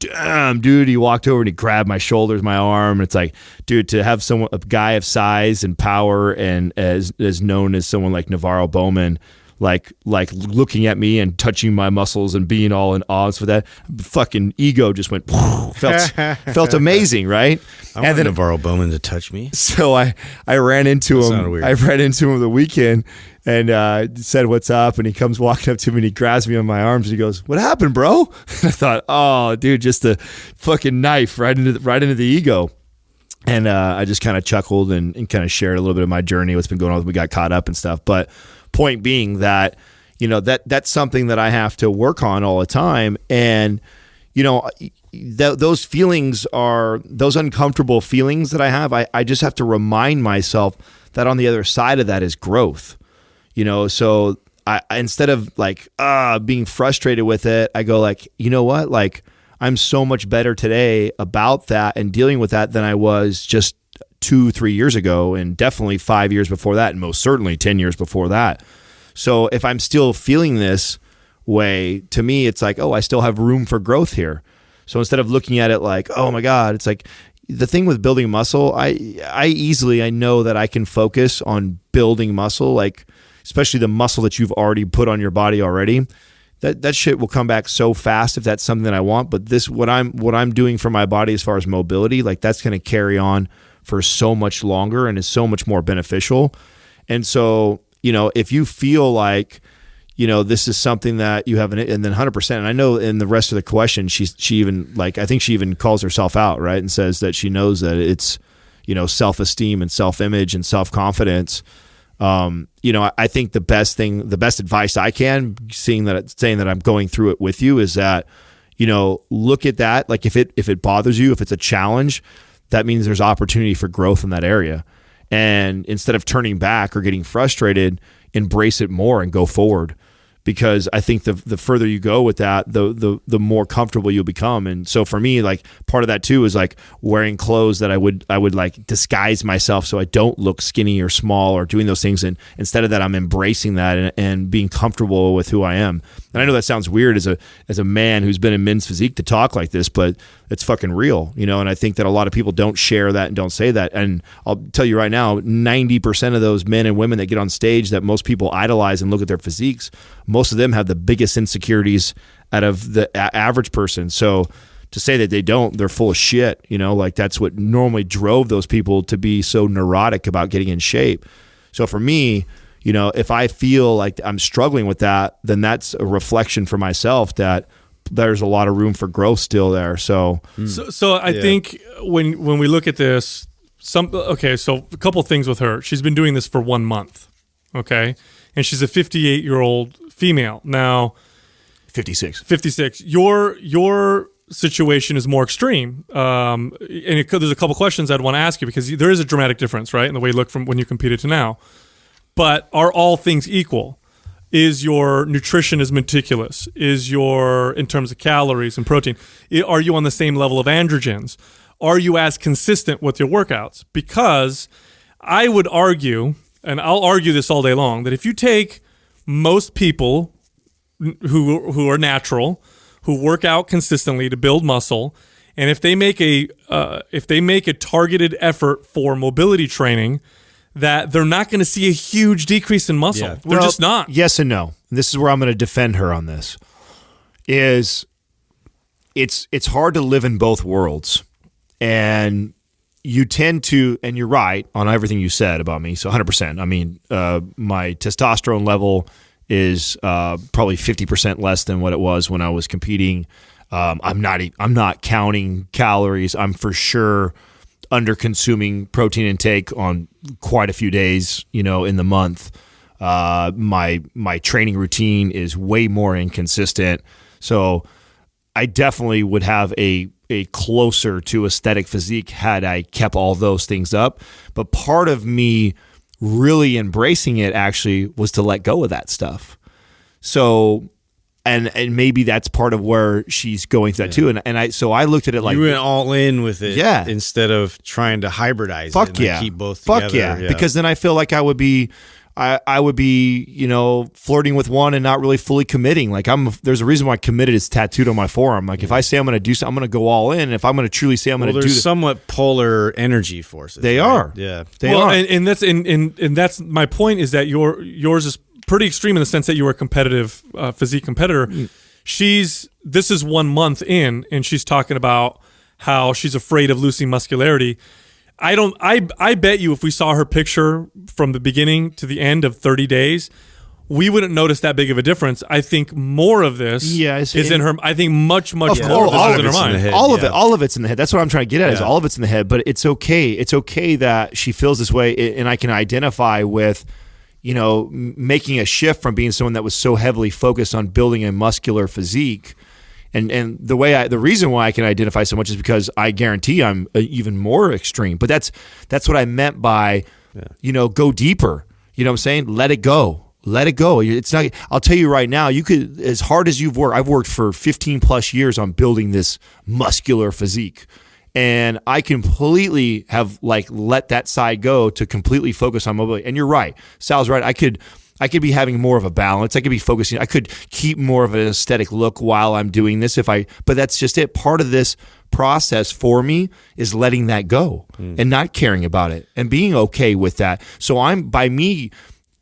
damn, dude, he walked over and he grabbed my shoulders, my arm. And it's like, dude, to have a guy of size and power and as known as someone like Navarro Bowman, like looking at me and touching my muscles and being all in awe for that, fucking ego just went, felt amazing, right? I want Navarro Bowman to touch me. So I ran into him. I ran into him the weekend and said, what's up? And he comes walking up to me and he grabs me on my arms and he goes, what happened, bro? And I thought, oh, dude, just a fucking knife right into the ego. And I just kind of chuckled and kind of shared a little bit of my journey, what's been going on. We got caught up and stuff. But point being that, that's something that I have to work on all the time. And, those feelings are those uncomfortable feelings that I have. I just have to remind myself that on the other side of that is growth, so I instead of like, being frustrated with it, I go like, you know what? Like, I'm so much better today about that and dealing with that than I was just 2-3 years ago, and definitely 5 years before that, and most certainly 10 years before that. So if I'm still feeling this way, to me, it's like, oh, I still have room for growth here. So instead of looking at it like, oh my God, it's like the thing with building muscle, I know that I can focus on building muscle, like especially the muscle that you've already put on your body already. That shit will come back so fast if that's something that I want. But what I'm doing for my body as far as mobility, like that's going to carry on for so much longer and is so much more beneficial. And so, if you feel like, this is something that you have, and then 100%, and I know in the rest of the question, she even like, I think she even calls herself out, right? And says that she knows that it's, self-esteem and self-image and self-confidence. I think the best advice I can, saying that I'm going through it with you, is that, look at that. Like if it bothers you, if it's a challenge, that means there's opportunity for growth in that area. And instead of turning back or getting frustrated, embrace it more and go forward. Because I think the further you go with that, the more comfortable you'll become. And so for me, like part of that too is like wearing clothes that I would like disguise myself so I don't look skinny or small or doing those things. And instead of that, I'm embracing that and being comfortable with who I am. And I know that sounds weird as a man who's been in men's physique to talk like this, but it's fucking real, And I think that a lot of people don't share that and don't say that. And I'll tell you right now, 90% of those men and women that get on stage that most people idolize and look at their physiques, most of them have the biggest insecurities out of the average person. So to say that they don't, they're full of shit. Like that's what normally drove those people to be so neurotic about getting in shape. So for me, if I feel like I'm struggling with that, then that's a reflection for myself that there's a lot of room for growth still there. So I think when we look at this, so a couple things with her. She's been doing this for 1 month, okay? And she's a 58-year-old female. Now, 56. 56. Your situation is more extreme. There's a couple questions I'd want to ask you because there is a dramatic difference, right, in the way you look from when you competed to now. But are all things equal? Is your nutrition as meticulous? Is your, in terms of calories and protein, are you on the same level of androgens? Are you as consistent with your workouts? Because I would argue, and I'll argue this all day long, that if you take most people who are natural, who work out consistently to build muscle, and if they make a targeted effort for mobility training, that they're not going to see a huge decrease in muscle. Yeah. They're just not. Yes and no. This is where I'm going to defend her on this. It's hard to live in both worlds. And you tend to, and you're right on everything you said about me. So 100%. I mean, my testosterone level is probably 50% less than what it was when I was competing. I'm not counting calories. I'm for sure under consuming protein intake on quite a few days, in the month. My training routine is way more inconsistent. So I definitely would have a closer to aesthetic physique had I kept all those things up. But part of me really embracing it actually was to let go of that stuff. So and maybe that's part of where she's going through that too. And I looked at it like you went all in with it, yeah, instead of trying to hybridize Fuck it. Yeah, keep both Fuck together. yeah, because then I feel like I would be flirting with one and not really fully committing. Like there's a reason why committed is tattooed on my forearm. Like if I say I'm going to do something, I'm going to go all in. And if I'm going to truly say I'm going to do there's somewhat polar energy forces. They right? are. Yeah. They are. And that's my point is that yours is pretty extreme in the sense that you were a competitive physique competitor. This is 1 month in, and she's talking about how she's afraid of losing muscularity. I bet you if we saw her picture from the beginning to the end of 30 days, we wouldn't notice that big of a difference. I think more of this is in her. I think much more of this is in her mind. All of it's in the head. That's what I'm trying to get at. Is all of it's in the head. But it's okay. It's okay that she feels this way, and I can identify with, making a shift from being someone that was so heavily focused on building a muscular physique. And the reason why I can identify so much is because I guarantee I'm even more extreme. But that's what I meant by, go deeper. You know what I'm saying? Let it go. Let it go. It's not. I'll tell you right now. You could, as hard as you've worked. I've worked for 15 plus years on building this muscular physique, and I completely have let that side go to completely focus on mobility. And you're right. Sal's right. I could be having more of a balance. I could be focusing. I could keep more of an aesthetic look while I'm doing this but that's just it. Part of this process for me is letting that go and not caring about it and being okay with that. So by me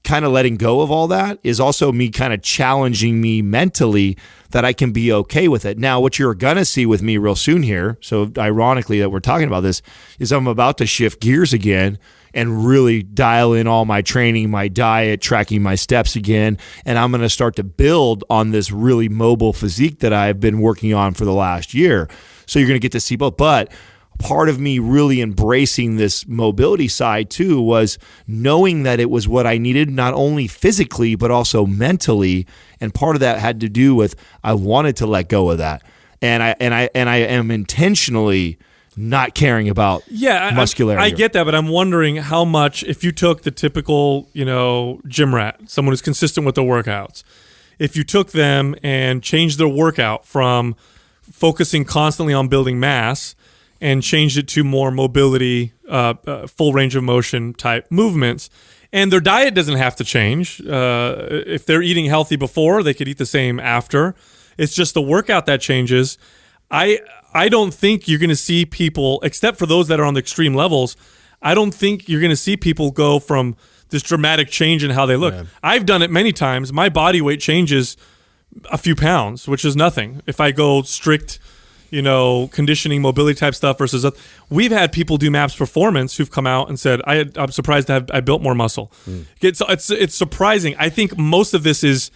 kind of letting go of all that is also me kind of challenging me mentally that I can be okay with it. Now, what you're going to see with me real soon here, so ironically that we're talking about this, is I'm about to shift gears again and really dial in all my training, my diet, tracking my steps again. And I'm going to start to build on this really mobile physique that I've been working on for the last year. So you're going to get to see both. But part of me really embracing this mobility side too was knowing that it was what I needed, not only physically, but also mentally. And part of that had to do with I wanted to let go of that. And I am intentionally not caring about muscularity. I get that, but I'm wondering how much, if you took the typical, gym rat, someone who's consistent with their workouts, if you took them and changed their workout from focusing constantly on building mass and changed it to more mobility, full range of motion type movements, and their diet doesn't have to change. If they're eating healthy before, they could eat the same after. It's just the workout that changes. I don't think you're going to see people, except for those that are on the extreme levels, I don't think you're going to see people go from this dramatic change in how they look. Yeah. I've done it many times. My body weight changes a few pounds, which is nothing. If I go strict, conditioning, mobility type stuff versus we've had people do MAPS Performance who've come out and said, I'm surprised I built more muscle. It's surprising. I think most of this is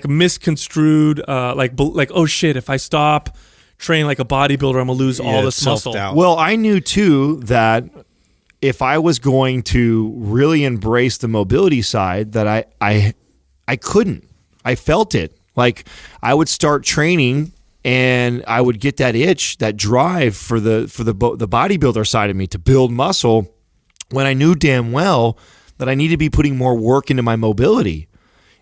misconstrued, oh shit, if I stop training like a bodybuilder, I'm gonna lose all this muscle. Well, I knew too that if I was going to really embrace the mobility side, that I couldn't. I felt it. Like I would start training and I would get that itch, that drive for the bodybuilder side of me to build muscle when I knew damn well that I need to be putting more work into my mobility.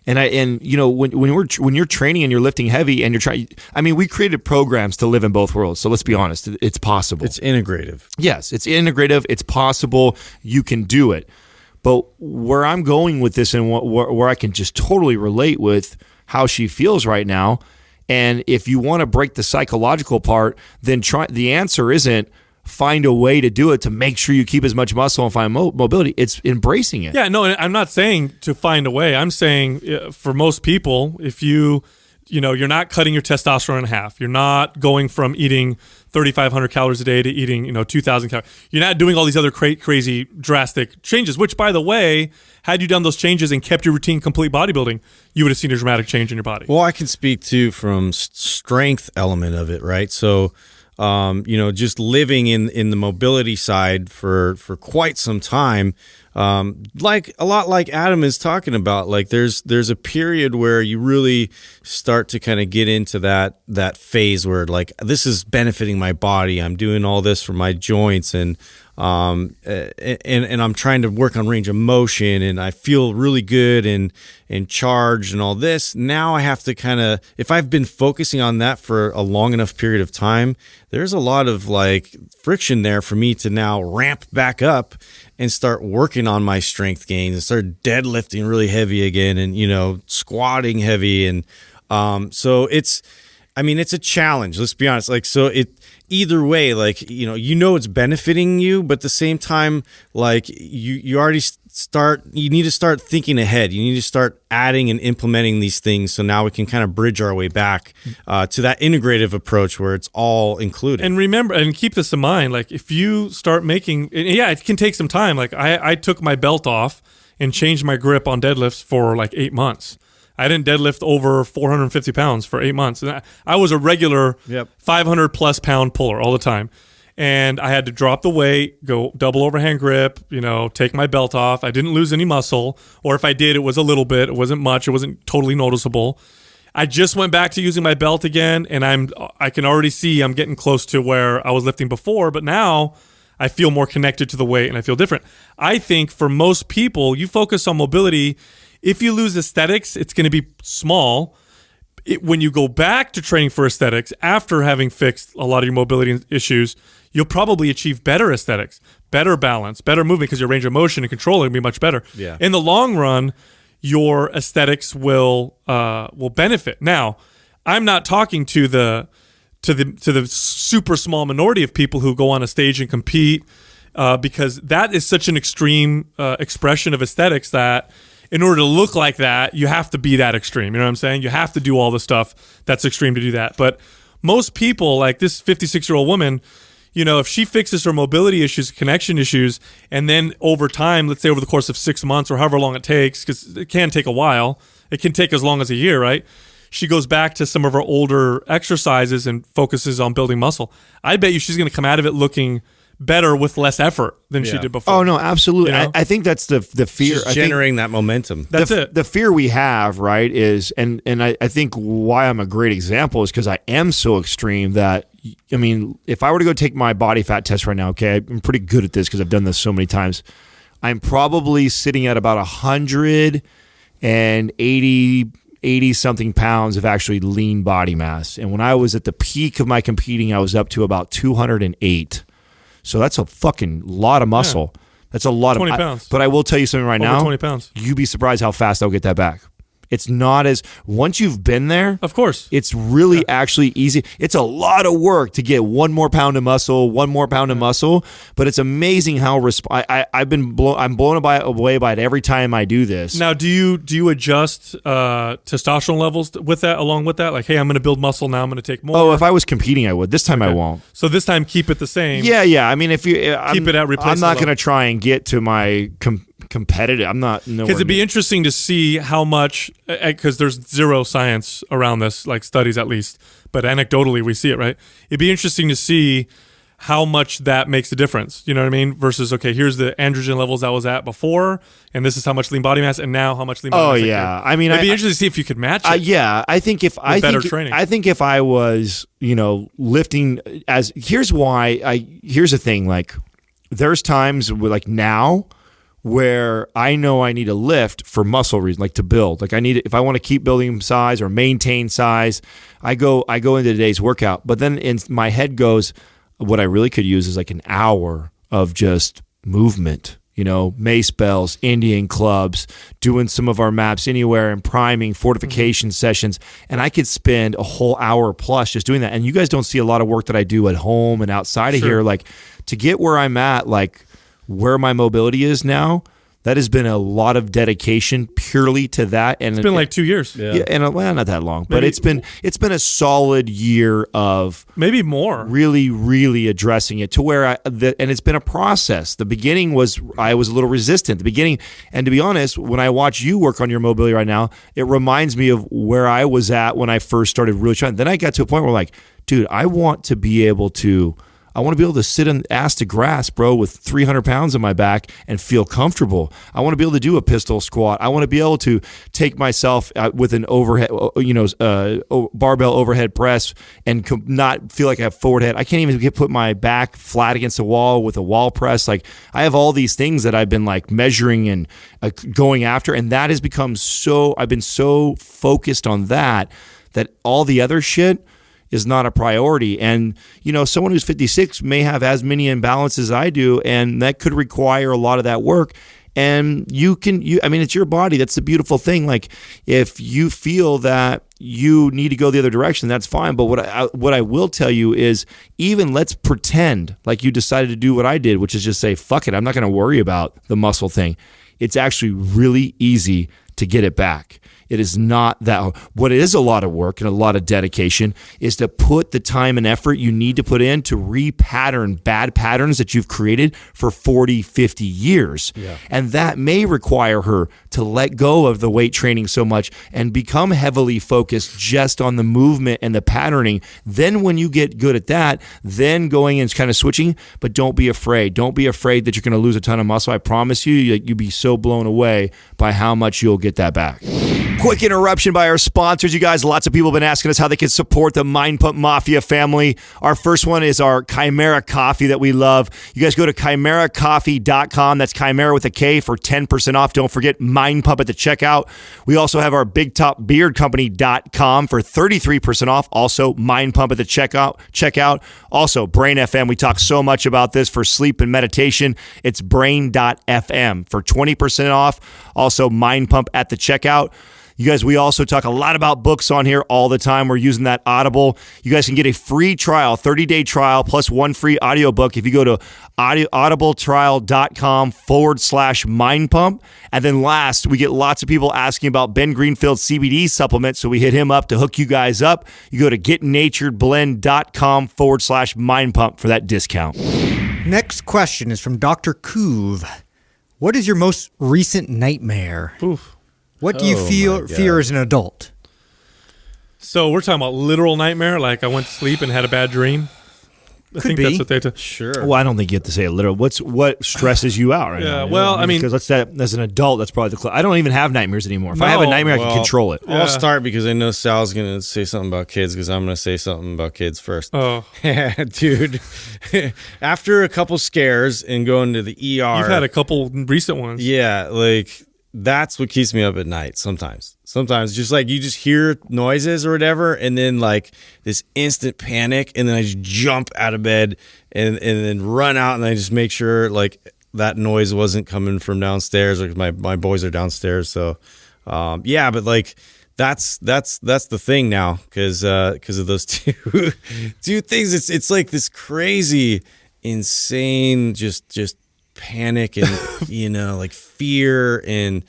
And you know, when you're training and you're lifting heavy and you're trying, I mean, we created programs to live in both worlds. So let's be honest, it's possible. It's integrative. Yes, it's integrative. It's possible. You can do it. But where I'm going with this and where I can just totally relate with how she feels right now, and if you want to break the psychological part, then the answer isn't find a way to do it to make sure you keep as much muscle and find mobility. It's embracing it. Yeah, no, I'm not saying to find a way. I'm saying for most people, if you're not cutting your testosterone in half, you're not going from eating 3,500 calories a day to eating 2,000 calories. You're not doing all these other crazy drastic changes, which, by the way, had you done those changes and kept your routine complete bodybuilding, you would have seen a dramatic change in your body. Well, I can speak to from strength element of it, right? So just living in the mobility side for quite some time, like a lot like Adam is talking about, like there's a period where you really start to kind of get into that phase where like this is benefiting my body. I'm doing all this for my joints and I'm trying to work on range of motion and I feel really good and charged and all this. Now I have to kind of, if I've been focusing on that for a long enough period of time, there's a lot of like friction there for me to now ramp back up and start working on my strength gains and start deadlifting really heavy again and, squatting heavy. And so it's a challenge. Let's be honest. Like, so either way, like, it's benefiting you, but at the same time, like you already you need to start thinking ahead. You need to start adding and implementing these things. So now we can kind of bridge our way back to that integrative approach where it's all included. And remember, and keep this in mind, like if you start making, it can take some time. Like I took my belt off and changed my grip on deadlifts for like 8 months. I didn't deadlift over 450 pounds for 8 months. And I was a regular 500 plus pound puller all the time. And I had to drop the weight, go double overhand grip, take my belt off. I didn't lose any muscle, or if I did, it was a little bit. It wasn't much. It wasn't totally noticeable. I just went back to using my belt again, and I can already see I'm getting close to where I was lifting before, but now I feel more connected to the weight and I feel different. I think for most people, you focus on mobility. If you lose aesthetics, it's going to be small. When you go back to training for aesthetics after having fixed a lot of your mobility issues, you'll probably achieve better aesthetics, better balance, better movement because your range of motion and control will be much better. Yeah. In the long run, your aesthetics will benefit. Now, I'm not talking to the super small minority of people who go on a stage and compete because that is such an extreme expression of aesthetics that in order to look like that, you have to be that extreme. You know what I'm saying? You have to do all the stuff that's extreme to do that. But most people, like this 56-year-old woman, if she fixes her mobility issues, connection issues, and then over time, let's say over the course of 6 months or however long it takes, because it can take a while, it can take as long as a year, right? She goes back to some of her older exercises and focuses on building muscle. I bet you she's going to come out of it looking better with less effort than she did before. Oh no, absolutely. I think that's the fear. Just generating that momentum. That's it. The fear we have, right, is and I think why I'm a great example is because I am so extreme that if I were to go take my body fat test right now, okay, I'm pretty good at this because I've done this so many times. I'm probably sitting at about 180 something pounds of actually lean body mass. And when I was at the peak of my competing, I was up to about 208. So that's a fucking lot of muscle. Yeah. That's a lot 20 of pounds. But I will tell you something right now. 20 pounds. You'd be surprised how fast I'll get that back. It's not as once you've been there. Of course, it's really actually easy. It's a lot of work to get one more pound of muscle, but it's amazing how I'm blown away by it every time I do this. Now, do you adjust testosterone levels with that? Along with that, like, hey, I'm going to build muscle now. I'm going to take more. Oh, if I was competing, I would. This time I won't. So this time, keep it the same. Yeah. I mean, if you keep it at replacement. I'm not going to try and get to my competitive. I'm not. Because it'd be interesting to see how much, because there's zero science around this, like studies at least, but anecdotally we see it, right? It'd be interesting to see how much that makes a difference. You know what I mean? Versus, okay, here's the androgen levels I was at before, and this is how much lean body mass, and now how much lean body mass. Yeah. I mean, it'd be interesting to see if you could match it. Yeah. I think if training. I think if I was, lifting here's the thing, like there's times like now where I know I need to lift for muscle reason, like to build. Like if I want to keep building size or maintain size, I go into today's workout. But then in my head goes, what I really could use is like an hour of just movement, mace bells, Indian clubs, doing some of our maps anywhere and priming, fortification sessions. And I could spend a whole hour plus just doing that. And you guys don't see a lot of work that I do at home and outside of here. Like to get where I'm at, like where my mobility is now, that has been a lot of dedication purely to that. And it's been like 2 years. Yeah, and well, not that long, but it's been a solid year of maybe more really, really addressing it to where and it's been a process. The beginning was I was a little resistant. The beginning, and to be honest, when I watch you work on your mobility right now, it reminds me of where I was at when I first started really trying. Then I got to a point where like, dude, I want to be able to sit on ass to grass, bro, with 300 pounds on my back and feel comfortable. I want to be able to do a pistol squat. I want to be able to take myself with an overhead, barbell overhead press and not feel like I have forward head. I can't even put my back flat against the wall with a wall press. Like I have all these things that I've been like measuring and going after, and that has become I've been so focused on that all the other shit is not a priority. And, someone who's 56 may have as many imbalances as I do, and that could require a lot of that work. And it's your body. That's the beautiful thing. Like if you feel that you need to go the other direction, that's fine. But what I will tell you is even let's pretend like you decided to do what I did, which is just say, fuck it. I'm not going to worry about the muscle thing. It's actually really easy to get it back. It is not that. What is a lot of work and a lot of dedication is to put the time and effort you need to put in to repattern bad patterns that you've created for 40, 50 years. Yeah. And that may require her to let go of the weight training so much and become heavily focused just on the movement and the patterning. Then when you get good at that, then going and kind of switching, but don't be afraid. Don't be afraid that you're going to lose a ton of muscle. I promise you, you'll be so blown away by how much you'll get that back. Quick interruption by our sponsors, you guys. Lots of people have been asking us how they can support the Mind Pump Mafia family. Our first one is our Chimera coffee that we love. You guys go to chimeracoffee.com. That's Chimera with a K for 10% off. Don't forget Mind Pump at the checkout. We also have our BigTopBeardCompany.com for 33% off. Also Mind Pump at the checkout. Also Brain FM. We talk so much about this for sleep and meditation. It's brain.fm for 20% off. Also Mind Pump at the checkout. You guys, we also talk a lot about books on here all the time. We're using that Audible. You guys can get a free trial, 30-day trial, plus one free audiobook if you go to audibletrial.com/mindpump. And then last, we get lots of people asking about Ben Greenfield's CBD supplement, so we hit him up to hook you guys up. You go to getnaturedblend.com/mindpump for that discount. Next question is from Dr. Kuv. What is your most recent nightmare? Oof. What do you fear as an adult? So we're talking about literal nightmare, like I went to sleep and had a bad dream. I think that's what they do. Sure. Well, I don't think you have to say it literal. What stresses you out right now? Yeah. Well, I mean, because as an adult, that's probably I don't even have nightmares anymore. If I have a nightmare, I can control it. I'll start because I know Sal's going to say something about kids because I'm going to say something about kids first. Oh. Dude. After a couple scares and going to the ER. You've had a couple recent ones. Yeah, like that's what keeps me up at night sometimes just like you just hear noises or whatever and then like this instant panic and then I just jump out of bed and then run out and I just make sure like that noise wasn't coming from downstairs or my boys are downstairs. So but like that's the thing now because of those two things. It's like this crazy insane just panic and like fear and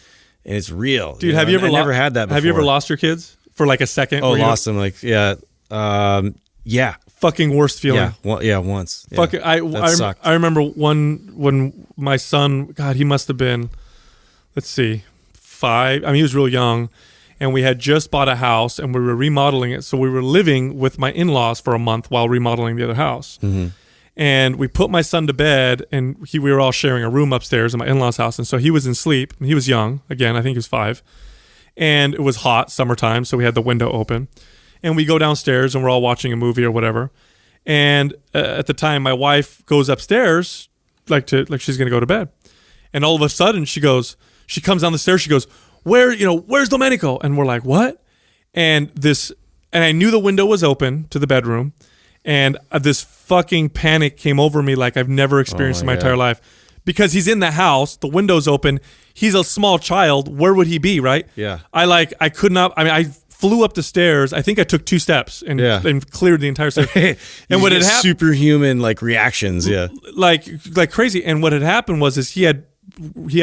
it's real, dude. Have you ever never had that before. Have you ever lost your kids for like a second? Lost them like yeah fucking worst feeling. Once. Fuck it. I remember when my son, God, he must have been, let's see, 5. I mean, he was real young, and we had just bought a house and we were remodeling it. So we were living with my in-laws for a month while remodeling the other house. Mm-hmm. And we put my son to bed, and we were all sharing a room upstairs in my in-laws' house. And so he was in sleep. He was young. Again, I think he was 5. And it was hot, summertime, so we had the window open. And we go downstairs, and we're all watching a movie or whatever. And at the time, my wife goes upstairs, like she's going to go to bed. And all of a sudden, she comes down the stairs, she goes, where's Domenico? And we're like, what? And I knew the window was open to the bedroom. And this fucking panic came over me like I've never experienced in my entire life. Because he's in the house, the window's open, he's a small child, where would he be, right? Yeah. I could not, I flew up the stairs, I think I took 2 steps and cleared the entire stairs. And what had happened, superhuman like reactions, like crazy. And what had happened was he had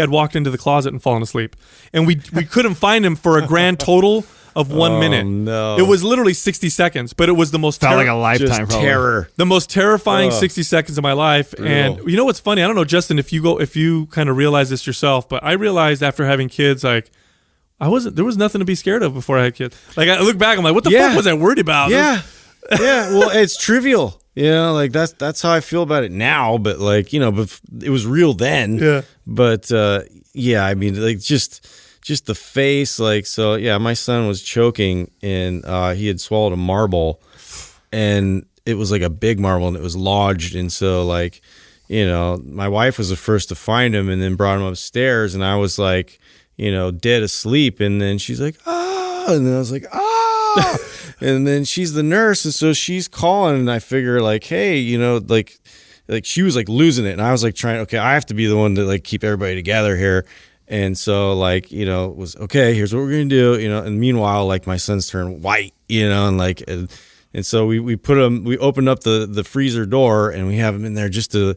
walked into the closet and fallen asleep. And we couldn't find him for a grand total of 1 minute. No. It was literally 60 seconds, but it was the most Felt like a lifetime. terror. The most terrifying 60 seconds of my life. Brutal. And you know what's funny? I don't know, Justin, if you kind of realize this yourself, but I realized after having kids, like there was nothing to be scared of before I had kids. Like I look back, I'm like, what the fuck was I worried about? Yeah. Well, it's trivial. Like that's how I feel about it now, but like, but it was real then. Yeah. But I mean, like just the face, like, so yeah, my son was choking and he had swallowed a marble, and it was like a big marble and it was lodged. And so like, my wife was the first to find him and then brought him upstairs, and I was like, dead asleep. And then she's like, ah, and then I was like, ah, and then she's the nurse. And so she's calling, and I figure like, hey, like she was like losing it. And I was like okay, I have to be the one to like keep everybody together here. And so like, it was okay, here's what we're going to do, and meanwhile, like my son's turned white, and like, and so we opened up the freezer door, and we have him in there just to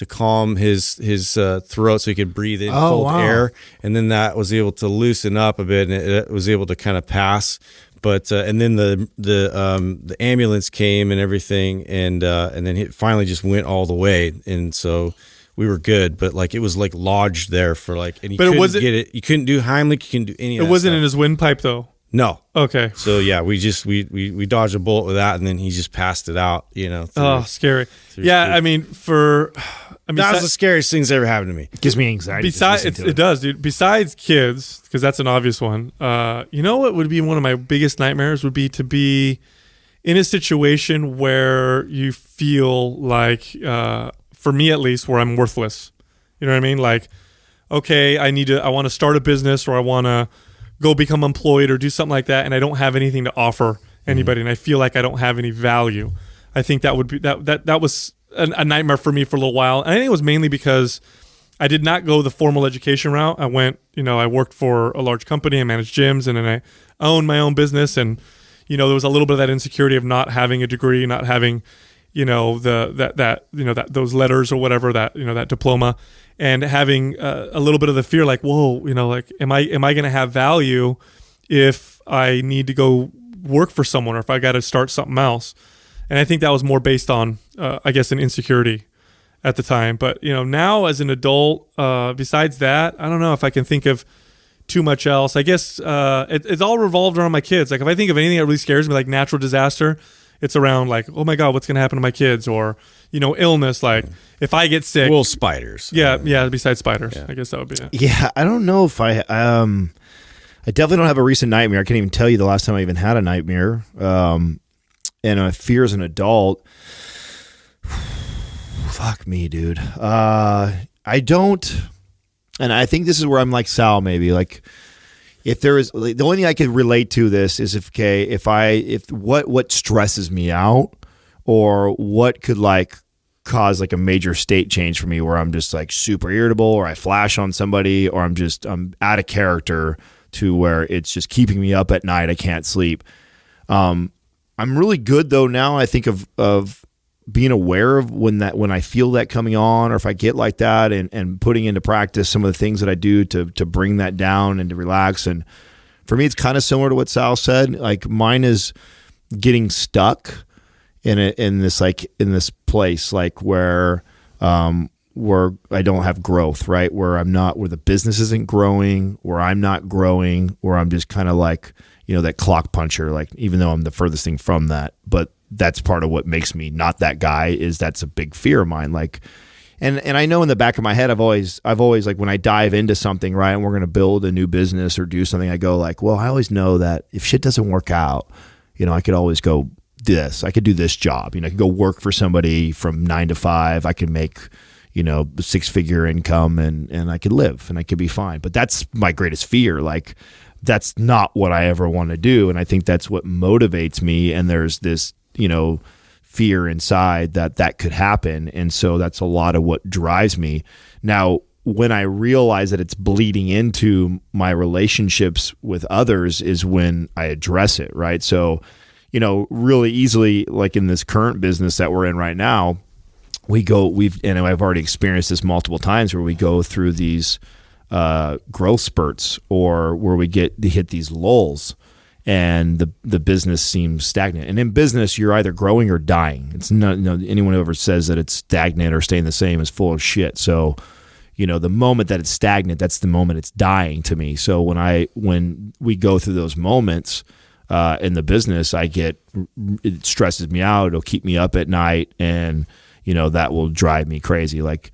calm his throat so he could breathe in cold air. And then that was able to loosen up a bit, and it was able to kind of pass. But and then the ambulance came and everything, and then it finally just went all the way. And so we were good, but like it was like lodged there for like, and you couldn't get it. You couldn't do Heimlich. You couldn't do any of that. It wasn't stuff. in his windpipe though. No. Okay. So yeah, we dodged a bullet with that, and then he just passed it out. Scary. Yeah, I mean, that was the scariest things that ever happened to me. It gives me anxiety. It does, dude. Besides kids, because that's an obvious one. What would be one of my biggest nightmares would be to be in a situation where you feel like, for me at least, where I'm worthless. You know what I mean? Like, okay, I want to start a business, or I want to go become employed or do something like that, and I don't have anything to offer anybody, and I feel like I don't have any value. I think that would be that was a nightmare for me for a little while. And I think it was mainly because I did not go the formal education route. I went, I worked for a large company, I managed gyms, and then I owned my own business, and there was a little bit of that insecurity of not having a degree, not having those letters or whatever, that diploma, and having a little bit of the fear, like, whoa, like, am I going to have value if I need to go work for someone, or if I got to start something else? And I think that was more based on, I guess, an insecurity at the time. But now as an adult, besides that, I don't know if I can think of too much else. I guess it's all revolved around my kids. Like if I think of anything that really scares me, like natural disaster, it's around like, oh my God, what's going to happen to my kids? Or, illness, like if I get sick. Well, spiders. Yeah, besides spiders. Yeah. I guess that would be it. Yeah, I don't know if I definitely don't have a recent nightmare. I can't even tell you the last time I even had a nightmare. And a fear as an adult. Fuck me, dude. I don't, and I think this is where I'm like Sal, maybe. Like, if there is, the only thing I could relate to this is if what stresses me out, or what could like cause like a major state change for me, where I'm just like super irritable, or I flash on somebody, or I'm out of character to where it's just keeping me up at night. I can't sleep. I'm really good though now. I think of being aware of when I feel that coming on, or if I get like that, and putting into practice some of the things that I do to bring that down and to relax. And for me, it's kind of similar to what Sal said. Like mine is getting stuck in this place, like where I don't have growth, right? Where the business isn't growing, where I'm not growing, where I'm just kind of like, that clock puncher, like even though I'm the furthest thing from that. But that's part of what makes me not that guy. Is that's a big fear of mine. Like, and I know in the back of my head, I've always like when I dive into something, right, and we're going to build a new business or do something, I go like, well, I always know that if shit doesn't work out, I could always go this. I could do this job. I could go work for somebody from 9 to 5. I could make, 6-figure income and I could live and I could be fine. But that's my greatest fear. Like, that's not what I ever want to do. And I think that's what motivates me. And there's this, fear inside that could happen. And so that's a lot of what drives me. Now, when I realize that it's bleeding into my relationships with others is when I address it, right? So, really easily, like in this current business that we're in right now, and I've already experienced this multiple times where we go through these growth spurts or where we hit these lulls and the business seems stagnant. And in business, you're either growing or dying. It's not, anyone who ever says that it's stagnant or staying the same is full of shit. So, the moment that it's stagnant, that's the moment it's dying to me. So when we go through those moments in the business, it stresses me out. It'll keep me up at night, and that will drive me crazy. Like,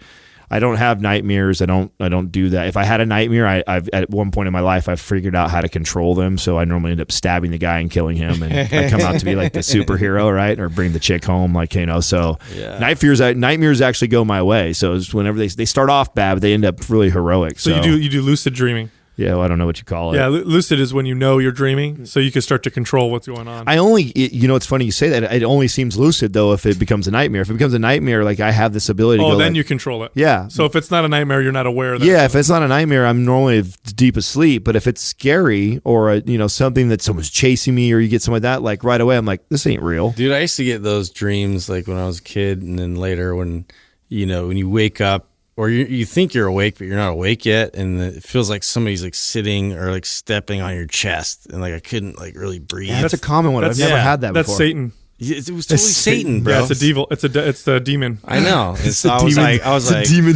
I don't have nightmares. I don't do that. If I had a nightmare, I've at one point in my life, I've figured out how to control them. So I normally end up stabbing the guy and killing him, and I come out to be like the superhero, right? Or bring the chick home, like, So yeah. Nightmares actually go my way. So it's whenever they start off bad, but they end up really heroic. So you do lucid dreaming. Yeah, well, I don't know what you call it. Yeah, lucid is when you're dreaming, so you can start to control what's going on. It's funny you say that. It only seems lucid, though, if it becomes a nightmare. If it becomes a nightmare, like I have this ability to go. Oh, then like, you control it. Yeah. So if it's not a nightmare, you're not aware of that. Yeah, if it's not a nightmare, I'm normally deep asleep. But if it's scary or, something that someone's chasing me or you get something like that, like right away, I'm like, this ain't real. Dude, I used to get those dreams like when I was a kid, and then later when you wake up, or you think you're awake, but you're not awake yet, and it feels like somebody's like sitting or like stepping on your chest, and like I couldn't like really breathe. Yeah, that's a common one. I've never had that before. That's Satan. It was totally Satan, bro. Yeah, it's a devil. It's the demon. I know. It's I was like,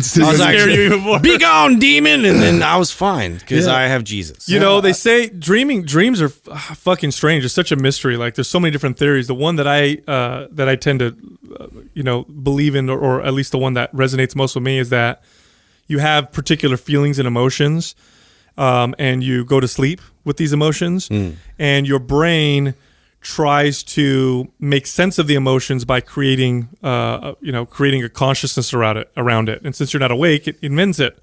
scare you even more. Be gone, demon, and then I was fine because I have Jesus. They say dreams are fucking strange. It's such a mystery. Like there's so many different theories. The one that I tend to believe in, or at least the one that resonates most with me, is that you have particular feelings and emotions, and you go to sleep with these emotions, and your brain tries to make sense of the emotions by creating a consciousness around it. And since you're not awake, it invents it.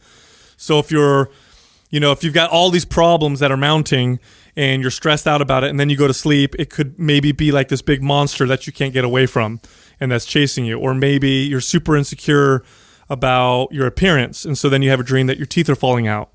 So if you've got all these problems that are mounting and you're stressed out about it, and then you go to sleep, it could maybe be like this big monster that you can't get away from and that's chasing you. Or maybe you're super insecure about your appearance, and so then you have a dream that your teeth are falling out.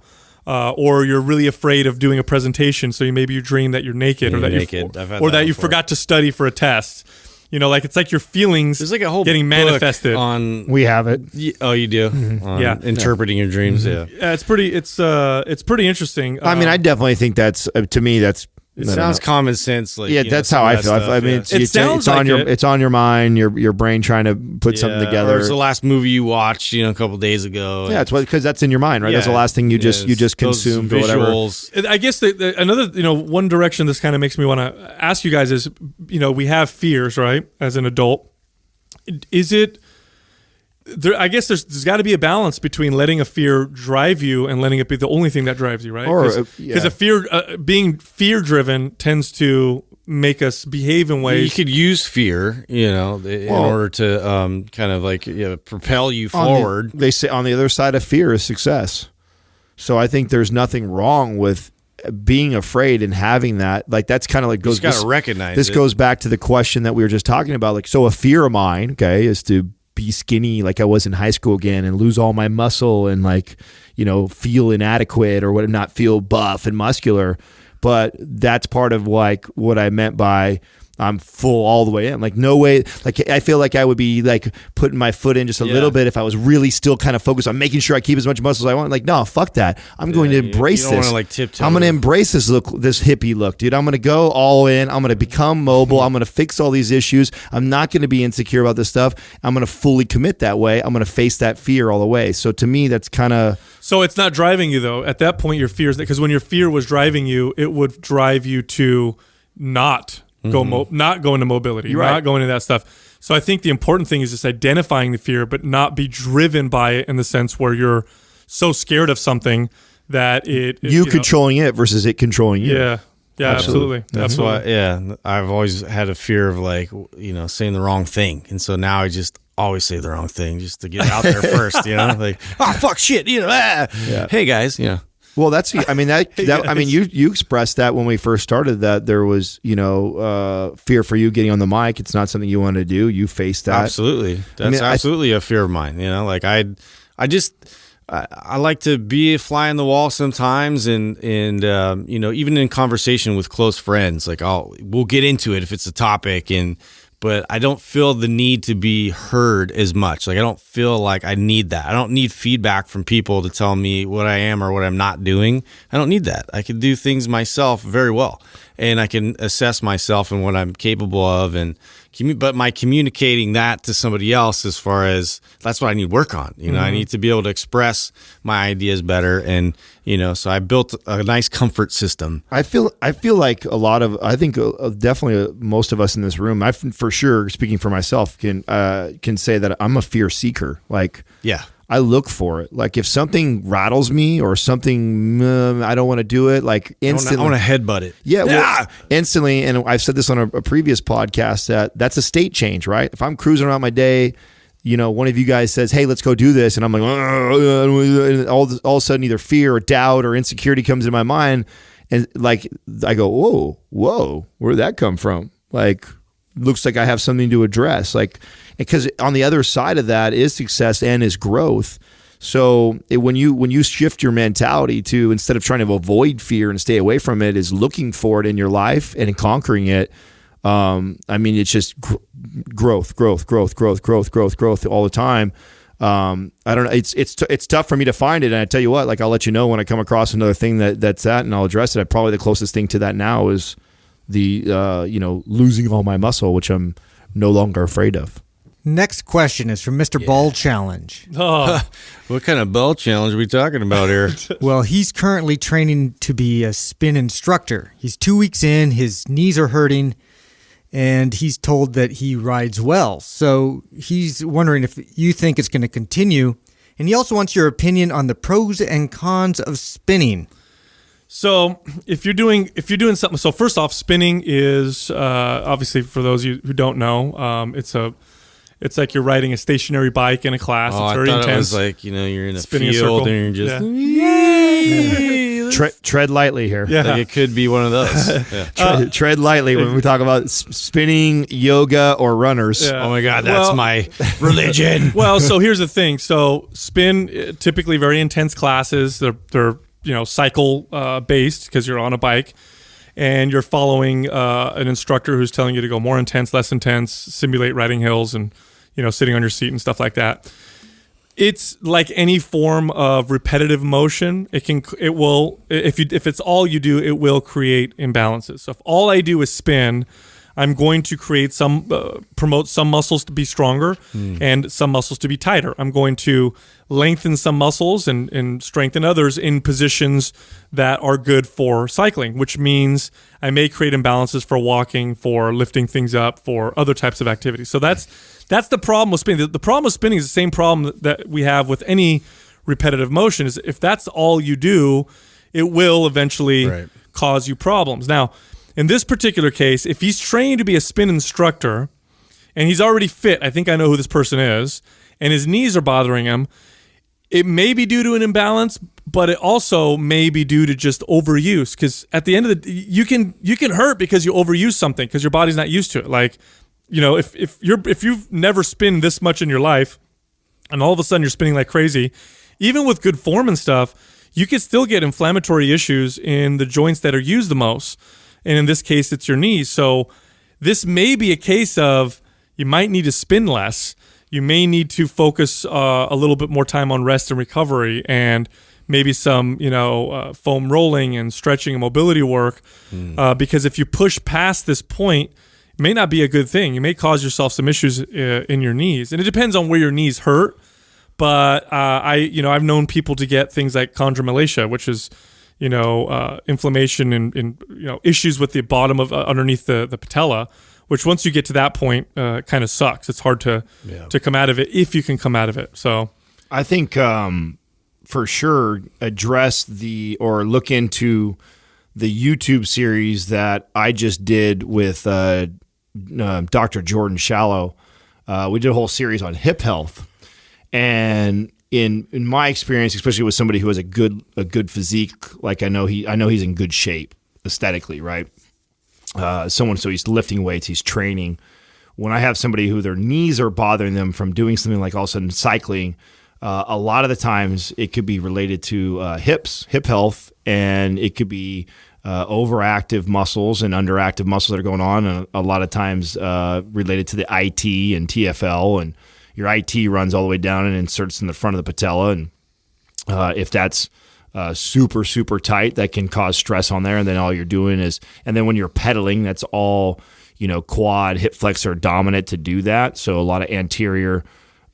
Or you're really afraid of doing a presentation, so maybe you dream that you're naked, or that you forgot to study for a test. It's like your feelings. There's like a whole getting manifested on. We have it. Oh, you do. Yeah, interpreting your dreams. Mm-hmm. Yeah, it's pretty interesting. I definitely think that's to me that's. It sounds common sense. Like, that's how I feel. Stuff, I mean, it's on your mind. Your brain trying to put something together. Or it's the last movie you watched, a couple days ago. Yeah, it's because that's in your mind, right? That's the last thing you just consumed or whatever. I guess another one direction this kind of makes me want to ask you guys is, we have fears, right? As an adult, is it? I guess there's got to be a balance between letting a fear drive you and letting it be the only thing that drives you, right? Because being fear driven tends to make us behave in ways. You could use fear, in order to kind of like propel you forward. They say on the other side of fear is success. So I think there's nothing wrong with being afraid and having that. Like that's kind of like goes. You just got to recognize this goes back to the question that we were just talking about. Like, so a fear of mine, okay, is to be skinny like I was in high school again and lose all my muscle and feel inadequate or not feel buff and muscular. But that's part of like what I meant by I'm full all the way in. Like no way. Like I feel like I would be like putting my foot in just a little bit if I was really still kind of focused on making sure I keep as much muscle as I want. Like no, fuck that. I'm going to embrace you don't this. Wanna, like, tiptoe. I'm going to embrace this hippie look, dude. I'm going to go all in. I'm going to become mobile. I'm going to fix all these issues. I'm not going to be insecure about this stuff. I'm going to fully commit that way. I'm going to face that fear all the way. So to me, that's kind of. So it's not driving you though. At that point, your fears, because when your fear was driving you, it would drive you to not not go into mobility, not going into that stuff. So I think the important thing is just identifying the fear, but not be driven by it in the sense where you're so scared of something that you controlling it versus it controlling you. Yeah. Yeah, absolutely. That's why, I've always had a fear of like, saying the wrong thing. And so now I just always say the wrong thing just to get it out there first, like, oh, fuck shit, hey guys, Well, you expressed that when we first started that there was, fear for you getting on the mic. It's not something you want to do. You faced that. Absolutely. That's absolutely a fear of mine. Like I like to be a fly on the wall sometimes, and even in conversation with close friends, like we'll get into it if it's a topic, but I don't feel the need to be heard as much. Like I don't feel like I need that. I don't need feedback from people to tell me what I am or what I'm not doing. I don't need that. I can do things myself very well, and I can assess myself and what I'm capable of, but my communicating that to somebody else, as far as that's what I need work on. I need to be able to express my ideas better, and so I built a nice comfort system. I feel like definitely most of us in this room, I for sure, speaking for myself, can say that I'm a fear seeker. Like, yeah. I look for it. Like if something rattles me or something, I don't want to do it. Like instantly, I want to headbutt it. Yeah, well, instantly. And I've said this on a previous podcast that's a state change, right? If I'm cruising around my day, one of you guys says, "Hey, let's go do this," and I'm like, and all of a sudden, either fear or doubt or insecurity comes into my mind, and like I go, whoa, where'd that come from? Like, looks like I have something to address, like. Because on the other side of that is success and is growth. So when you shift your mentality to, instead of trying to avoid fear and stay away from it, is looking for it in your life and conquering it. It's just growth all the time. I don't know. It's tough for me to find it. And I tell you what, like I'll let you know when I come across another thing that's that, and I'll address it. Probably the closest thing to that now is the losing all my muscle, which I'm no longer afraid of. Next question is from Mr. Ball Challenge. Oh. What kind of ball challenge are we talking about here? Well, he's currently training to be a spin instructor. He's 2 weeks in, his knees are hurting, and he's told that he rides well. So he's wondering if you think it's going to continue. And he also wants your opinion on the pros and cons of spinning. So if you're doing something, so first off, spinning is obviously, for those of you who don't know, it's like you're riding a stationary bike in a class. It's very intense. It was like, you're in a field and you're just, yay! Tread lightly here. Yeah. Like it could be one of those. Tread lightly when we talk about spinning, yoga, or runners. Yeah. Oh my God, that's my religion. Well, so here's the thing. So spin, typically very intense classes. They're cycle based because you're on a bike. And you're following an instructor who's telling you to go more intense, less intense, simulate riding hills, and sitting on your seat and stuff like that. It's like any form of repetitive motion. It will if it's all you do, it will create imbalances. So if all I do is spin, I'm going to create promote some muscles to be stronger and some muscles to be tighter. I'm going to lengthen some muscles and strengthen others in positions that are good for cycling, which means I may create imbalances for walking, for lifting things up, for other types of activities. So that's the problem with spinning. The problem with spinning is the same problem that we have with any repetitive motion, is if that's all you do, it will eventually cause you problems. Now, in this particular case, if he's trained to be a spin instructor and he's already fit, I think I know who this person is, and his knees are bothering him, it may be due to an imbalance, but it also may be due to just overuse. Because at the end of the day, you can hurt because you overuse something because your body's not used to it. Like, if you've never spinned this much in your life, and all of a sudden you're spinning like crazy, even with good form and stuff, you can still get inflammatory issues in the joints that are used the most. And in this case, it's your knees. So this may be a case of you might need to spin less. You may need to focus a little bit more time on rest and recovery, and maybe some foam rolling and stretching and mobility work. Because if you push past this point, it may not be a good thing. You may cause yourself some issues in your knees, and it depends on where your knees hurt. But I've known people to get things like chondromalacia, which is inflammation and issues with the bottom of underneath the patella, which once you get to that point, kind of sucks. It's hard to come out of it if you can come out of it. So I think for sure address or look into the YouTube series that I just did with Dr. Jordan Shallow. We did a whole series on hip health, and in my experience, especially with somebody who has a good physique, like I know he's in good shape aesthetically, right? So he's lifting weights, he's training. When I have somebody who their knees are bothering them from doing something like all of a sudden cycling, a lot of the times it could be related to hip health, and it could be overactive muscles and underactive muscles that are going on, and a lot of times related to the IT and TFL, and your IT runs all the way down and inserts in the front of the patella, and if that's super, super tight, that can cause stress on there, and then all you're doing and then when you're pedaling, that's all, quad, hip flexor dominant to do that, so a lot of anterior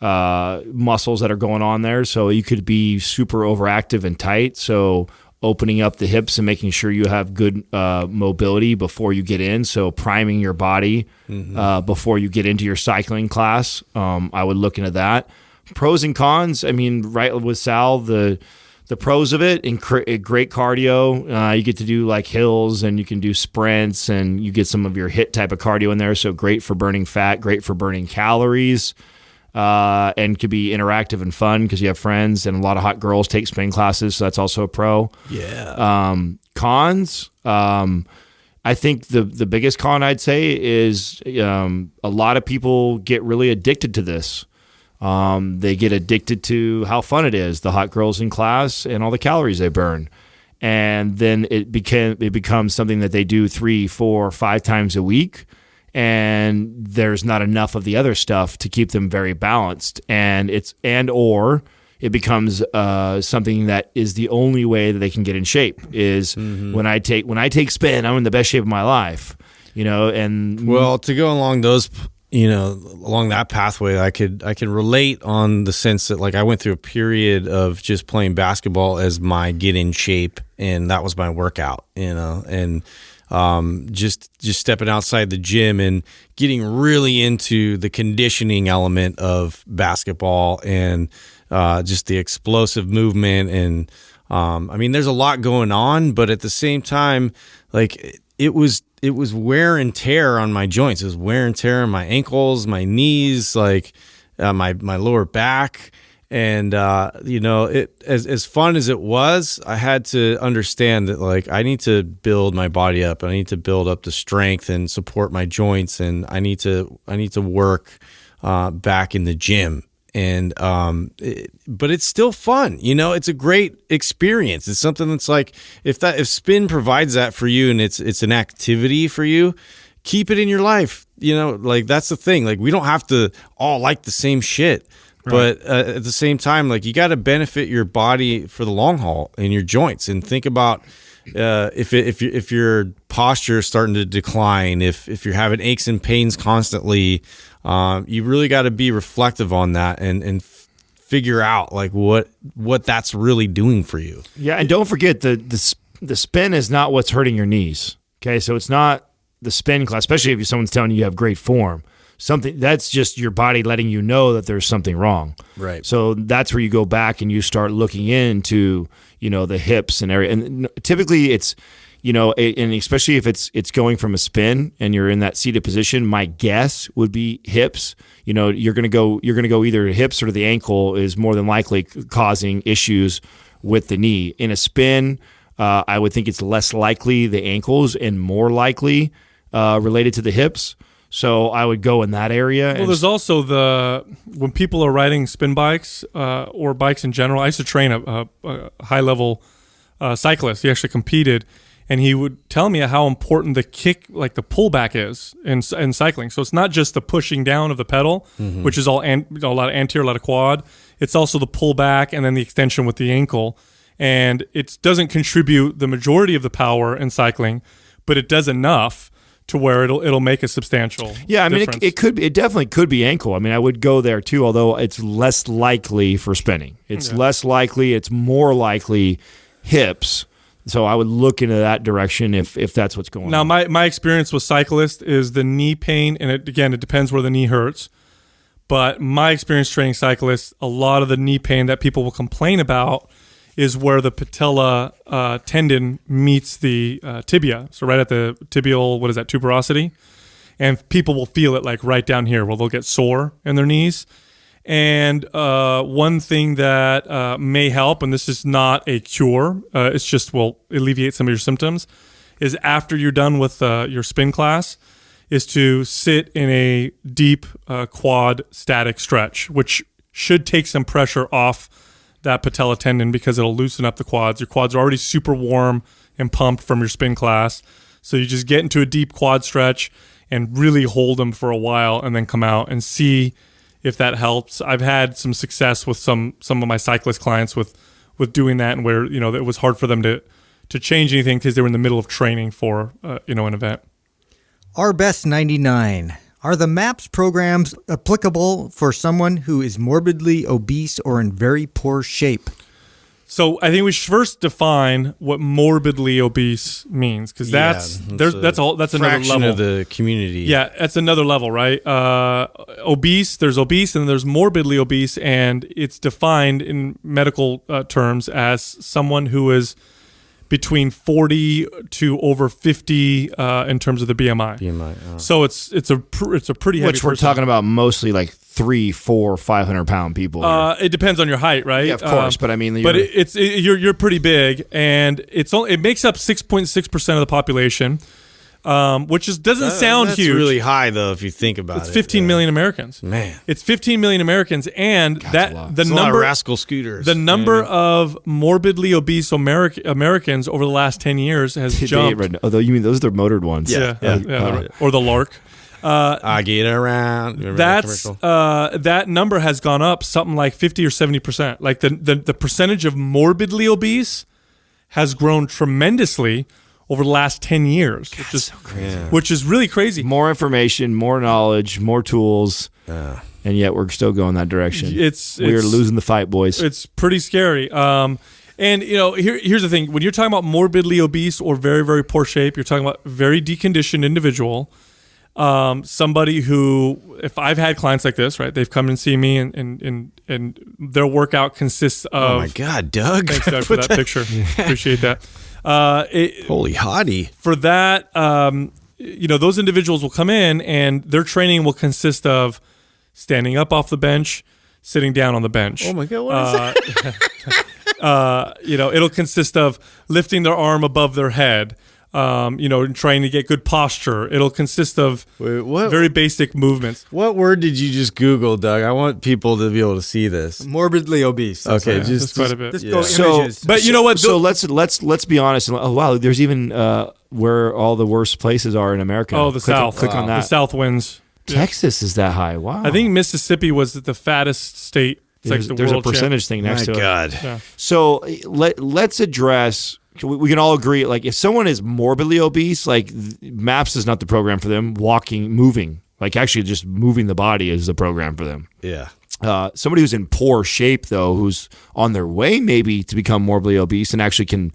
muscles that are going on there, so you could be super overactive and tight, so opening up the hips and making sure you have good mobility before you get in. So priming your body before you get into your cycling class. I would look into that. Pros and cons. I mean, right with Sal, the pros of it, great cardio. You get to do like hills, and you can do sprints, and you get some of your HIIT type of cardio in there. So great for burning fat, great for burning calories. And could be interactive and fun because you have friends, and a lot of hot girls take spin classes, so that's also a pro. Yeah. Cons, I think the biggest con I'd say is a lot of people get really addicted to this. They get addicted to how fun it is, the hot girls in class and all the calories they burn. And then it becomes something that they do 3, 4, 5 times a week. And there's not enough of the other stuff to keep them very balanced, and it becomes something that is the only way that they can get in shape is when I take spin, I'm in the best shape of my life, and well, to go along those, along that pathway, I can relate on the sense that like I went through a period of just playing basketball as my get in shape, and that was my workout, and just stepping outside the gym and getting really into the conditioning element of basketball and just the explosive movement. And I mean, there's a lot going on, but at the same time, like it was wear and tear on my joints. It was wear and tear on my ankles, my knees, like my lower back. And, it as fun as it was, I had to understand that like I need to build my body up. I need to build up the strength and support my joints. And I need to work back in the gym. And but it's still fun. It's a great experience. It's something that's like if spin provides that for you and it's an activity for you, keep it in your life. Like that's the thing. Like we don't have to all like the same shit. Right. But at the same time, like you got to benefit your body for the long haul and your joints, and think about if your posture is starting to decline, if you're having aches and pains constantly, you really got to be reflective on that and figure out like what that's really doing for you. Yeah, and don't forget the spin is not what's hurting your knees. Okay, so it's not the spin class, especially if someone's telling you have great form. Something that's just your body letting you know that there's something wrong. Right. So that's where you go back and you start looking into, the hips and area. And typically it's, and especially if it's going from a spin and you're in that seated position, my guess would be hips. You're going to go either hips or the ankle is more than likely causing issues with the knee. In a spin, I would think it's less likely the ankles and more likely related to the hips. So I would go in that area. Well, there's also when people are riding spin bikes or bikes in general. I used to train a high-level cyclist. He actually competed, and he would tell me how important the kick, like the pullback is in cycling. So it's not just the pushing down of the pedal, which is a lot of anterior, a lot of quad. It's also the pullback and then the extension with the ankle. And it doesn't contribute the majority of the power in cycling, but it does enough to where it'll make a substantial difference. It definitely could be ankle. I mean, I would go there too, although it's less likely for spinning. It's less likely. It's more likely hips So I would look into that direction if that's what's going Now, on. my experience with cyclists is the knee pain, and it depends where the knee hurts. But my experience training cyclists, a lot of the knee pain that people will complain about is where the patella tendon meets the tibia. So right at the tibial, tuberosity. And people will feel it like right down here where they'll get sore in their knees. And one thing that may help, and this is not a cure, it's just will alleviate some of your symptoms, is after you're done with your spin class, is to sit in a deep quad static stretch, which should take some pressure off that patella tendon because it'll loosen up the quads. Your quads are already super warm and pumped from your spin class. So you just get into a deep quad stretch and really hold them for a while and then come out and see if that helps. I've had some success with some of my cyclist clients with doing that, and where it was hard for them to change anything because they were in the middle of training for an event. Our Best 99. Are the MAPS programs applicable for someone who is morbidly obese or in very poor shape? So I think we should first define what morbidly obese means, because that's another fraction level of the community. Yeah, that's another level, right? Obese, there's obese, and then there's morbidly obese, and it's defined in medical terms as someone who is between 40 to over 50 in terms of the BMI. So it's a pretty heavy. Which we're person. talking about mostly like 300, 400, 500 pound people. It depends on your height, right? Yeah, of course, but I mean, you're pretty big, and it makes up 6.6% of the population, which doesn't sound that's huge. Really high though, if you think about it. It's 15 million Americans. Man, it's 15 million Americans, and that's the it's a lot number of rascal scooters. The number of morbidly obese Americans over the last 10 years has jumped. Although you mean those are the motored ones? Yeah. Or the Lark. I get around. That number has gone up something like 50 or 70%. Like the percentage of morbidly obese has grown tremendously over the last 10 years, which is really crazy. More information, more knowledge, more tools, and yet we're still going that direction. We're losing the fight, boys. It's pretty scary. And here's the thing: when you're talking about morbidly obese or very, very poor shape, you're talking about very deconditioned individual. Somebody who, if I've had clients like this, right? They've come and see me, and their workout consists of. Oh my God, Doug! Thanks, Doug, for that picture. Appreciate that. Holy hottie! For that, those individuals will come in, and their training will consist of standing up off the bench, sitting down on the bench. Oh my God, what is that? It'll consist of lifting their arm above their head. Trying to get good posture. It'll consist of very basic movements. What word did you just Google, Doug? I want people to be able to see this. Morbidly obese. Okay, just quite a bit. Just go images. But you know what? So let's be honest. Oh wow, there's even where all the worst places are in America. Oh, the South. Click on that. The South wins. Texas is that high. Wow. I think Mississippi was the fattest state. It's like there's a world percentage thing next to it. My God. Yeah. So let's address. We can all agree, like, if someone is morbidly obese, like, MAPS is not the program for them. Moving, like, actually just moving the body is the program for them. Yeah. Somebody who's in poor shape, though, who's on their way maybe to become morbidly obese and actually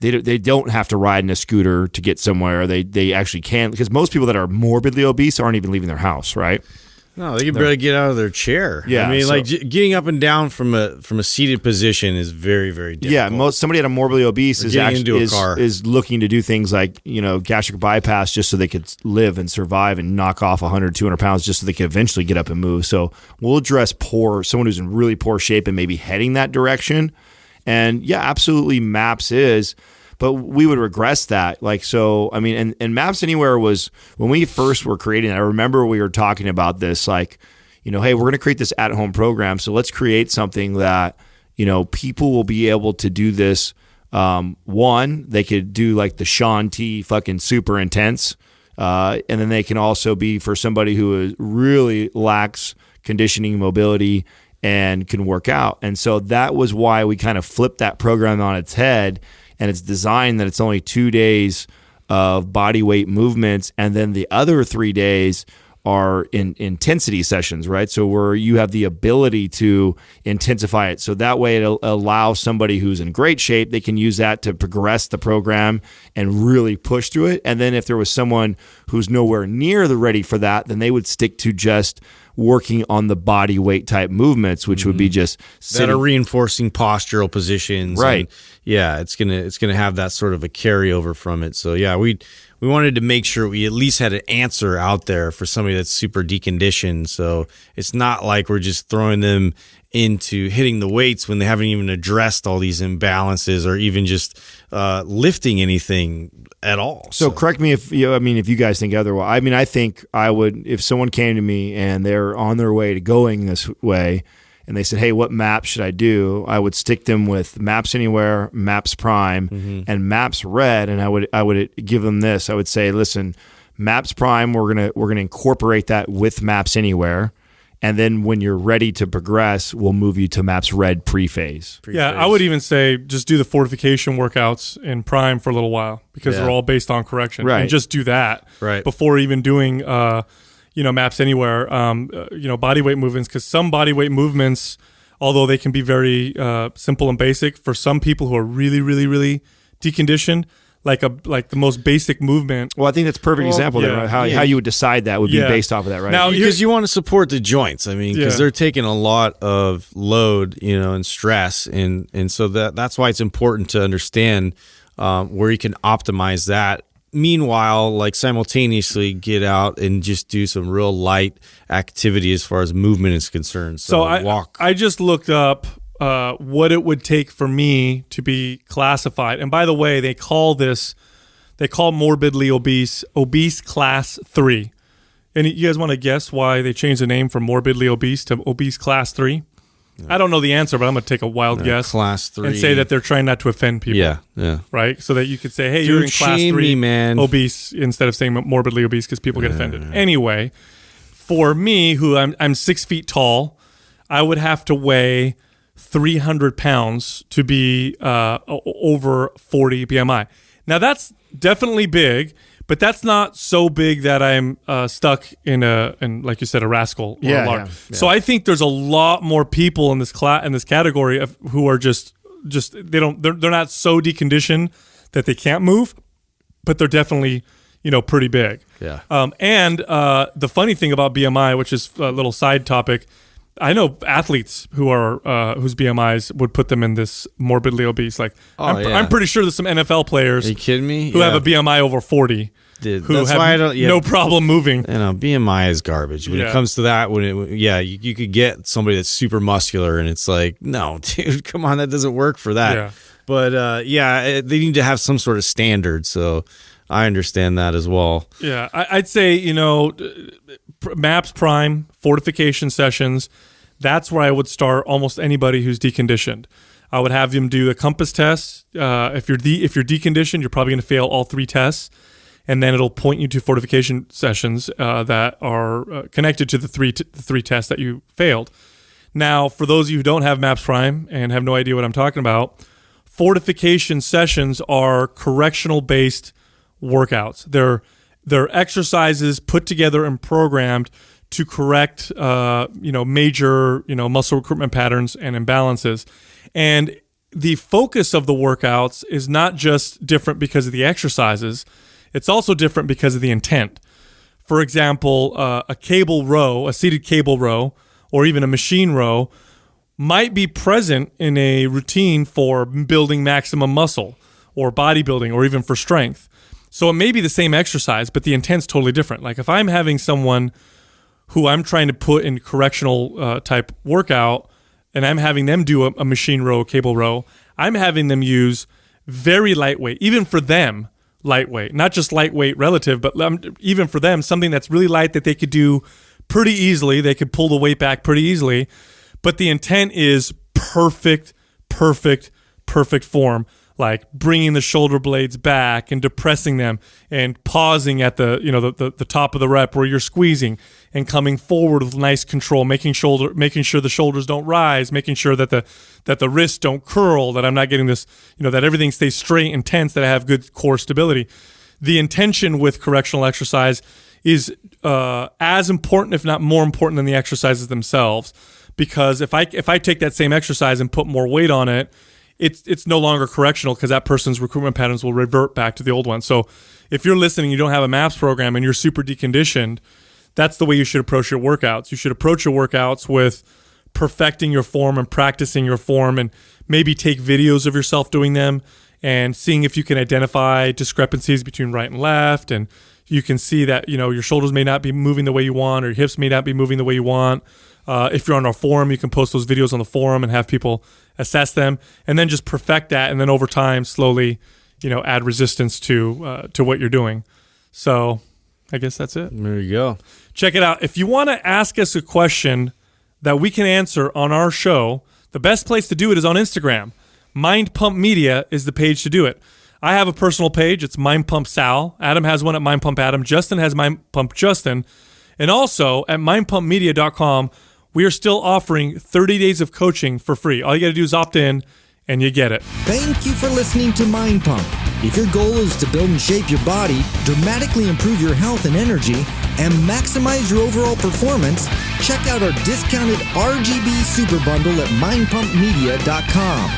they don't have to ride in a scooter to get somewhere. They actually can, because most people that are morbidly obese aren't even leaving their house, right? No, they can barely get out of their chair. Yeah, I mean, getting up and down from a seated position is very, very difficult. Yeah, somebody at a morbidly obese is looking to do things like, gastric bypass just so they could live and survive and knock off 100, 200 pounds just so they could eventually get up and move. So we'll address someone who's in really poor shape and maybe heading that direction. And yeah, absolutely MAPS is. But we would regress that. And MAPS Anywhere was, when we first were creating it, I remember we were talking about this, hey, we're going to create this at-home program. So let's create something that, people will be able to do this. One, they could do like the Shaun T fucking super intense. And then they can also be for somebody who really lacks conditioning, mobility, and can work out. And so that was why we kind of flipped that program on its head. And it's designed that it's only 2 days of body weight movements, and then the other 3 days are in intensity sessions, right? So where you have the ability to intensify it. So that way it allows somebody who's in great shape, they can use that to progress the program and really push through it. And then if there was someone who's nowhere near the ready for that, then they would stick to just working on the body weight type movements, which would be just that are reinforcing postural positions. Right. And yeah, it's gonna have that sort of a carryover from it. So yeah, we wanted to make sure we at least had an answer out there for somebody that's super deconditioned. So it's not like we're just throwing them into hitting the weights when they haven't even addressed all these imbalances or even just lifting anything at all. So correct me if you guys think otherwise. I mean, I think I would, if someone came to me and they're on their way to going this way and they said, hey, what MAPS should I do? I would stick them with MAPS Anywhere, MAPS Prime, and MAPS Red, and I would give them this. I would say, listen, MAPS Prime, we're gonna incorporate that with MAPS Anywhere. And then when you're ready to progress, we'll move you to MAPS Red pre-phase. Yeah, I would even say just do the fortification workouts in Prime for a little while because they're all based on correction. Right. And just do that before even doing, MAPS Anywhere, body weight movements. Because some body weight movements, although they can be very simple and basic, for some people who are really, really, really deconditioned, like the most basic movement. Well, I think that's a perfect example there, right? How you would decide that would be based off of that, right? Now, because you want to support the joints. I mean, because they're taking a lot of load, and stress, and so that's why it's important to understand where you can optimize that. Meanwhile, like simultaneously get out and just do some real light activity as far as movement is concerned. So walk. I just looked up what it would take for me to be classified. And by the way, they call morbidly obese class 3. And you guys want to guess why they changed the name from morbidly obese to obese class 3? I don't know the answer, but I'm going to take a wild guess. Class 3. And say that they're trying not to offend people. Yeah. Right? So that you could say, hey, you're in class 3 man. obese instead of saying morbidly obese because people get offended. Anyway, for me, who I'm 6 feet tall, I would have to weigh 300 pounds to be over 40 BMI. Now, that's definitely big, but that's not so big that I'm stuck in like you said, a rascal or a large. Yeah. So I think there's a lot more people in this category who are just they're not so deconditioned that they can't move, but they're definitely pretty big. Yeah. And the funny thing about BMI, which is a little side topic, I know athletes who are whose BMIs would put them in this morbidly obese. Like, I'm pretty sure there's some NFL players. Are you kidding me? Who have a BMI over 40. Dude, who have no problem moving. BMI is garbage when it comes to that. You could get somebody that's super muscular, and it's like, no, dude, come on, that doesn't work for that. Yeah. But they need to have some sort of standard. So I understand that as well. Yeah, I'd say MAPS Prime fortification sessions. That's where I would start almost anybody who's deconditioned. I would have them do a compass test. If you're deconditioned, you're probably going to fail all 3 tests, and then it'll point you to fortification sessions that are connected to the three tests that you failed. Now, for those of you who don't have MAPS Prime and have no idea what I'm talking about, fortification sessions are correctional-based workouts. They're exercises put together and programmed to correct major muscle recruitment patterns and imbalances. And the focus of the workouts is not just different because of the exercises, it's also different because of the intent. For example, a seated cable row, or even a machine row might be present in a routine for building maximum muscle or bodybuilding or even for strength. So it may be the same exercise, but the intent's totally different. Like if I'm having someone who I'm trying to put in correctional type workout and I'm having them do a machine row, cable row, I'm having them use very lightweight, even for them, lightweight, not just lightweight relative, but even for them, something that's really light that they could do pretty easily. They could pull the weight back pretty easily, but the intent is perfect form, like bringing the shoulder blades back and depressing them and pausing at the top of the rep where you're squeezing and coming forward with nice control, making sure the shoulders don't rise, making sure that the wrists don't curl, that I'm not getting this, that everything stays straight and tense, that I have good core stability. The intention with correctional exercise is as important, if not more important, than the exercises themselves. Because if I take that same exercise and put more weight on it, it's no longer correctional, because that person's recruitment patterns will revert back to the old one. So if you're listening, you don't have a MAPS program, and you're super deconditioned, that's the way you should approach your workouts. You should approach your workouts with perfecting your form and practicing your form, and maybe take videos of yourself doing them and seeing if you can identify discrepancies between right and left. And you can see that, your shoulders may not be moving the way you want, or your hips may not be moving the way you want. If you're on our forum, you can post those videos on the forum and have people assess them, and then just perfect that. And then over time, slowly, add resistance to what you're doing. So I guess that's it. There you go. Check it out. If you want to ask us a question that we can answer on our show, the best place to do it is on Instagram. Mind Pump Media is the page to do it. I have a personal page. It's Mind Pump Sal. Adam has one at Mind Pump Adam. Justin has Mind Pump Justin. And also at mindpumpmedia.com, we are still offering 30 days of coaching for free. All you got to do is opt in, and you get it. Thank you for listening to Mind Pump. If your goal is to build and shape your body, dramatically improve your health and energy, and maximize your overall performance, check out our discounted RGB Super Bundle at mindpumpmedia.com.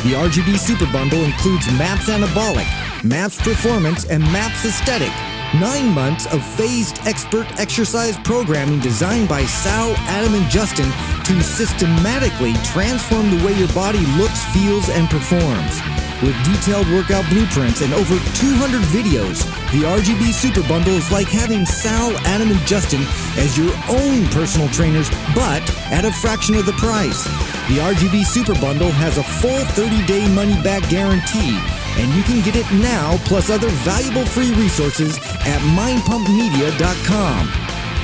The RGB Super Bundle includes MAPS Anabolic, MAPS Performance, and MAPS Aesthetic. 9 months of phased expert exercise programming designed by Sal, Adam, and Justin to systematically transform the way your body looks, feels, and performs. With detailed workout blueprints and over 200 videos, the RGB Super Bundle is like having Sal, Adam, and Justin as your own personal trainers, but at a fraction of the price. The RGB Super Bundle has a full 30-day money-back guarantee, and you can get it now, plus other valuable free resources at mindpumpmedia.com.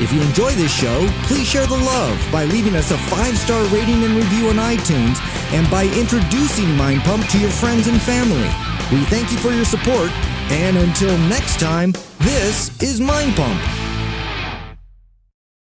If you enjoy this show, please share the love by leaving us a 5-star rating and review on iTunes, and by introducing Mind Pump to your friends and family. We thank you for your support, and until next time, this is Mind Pump.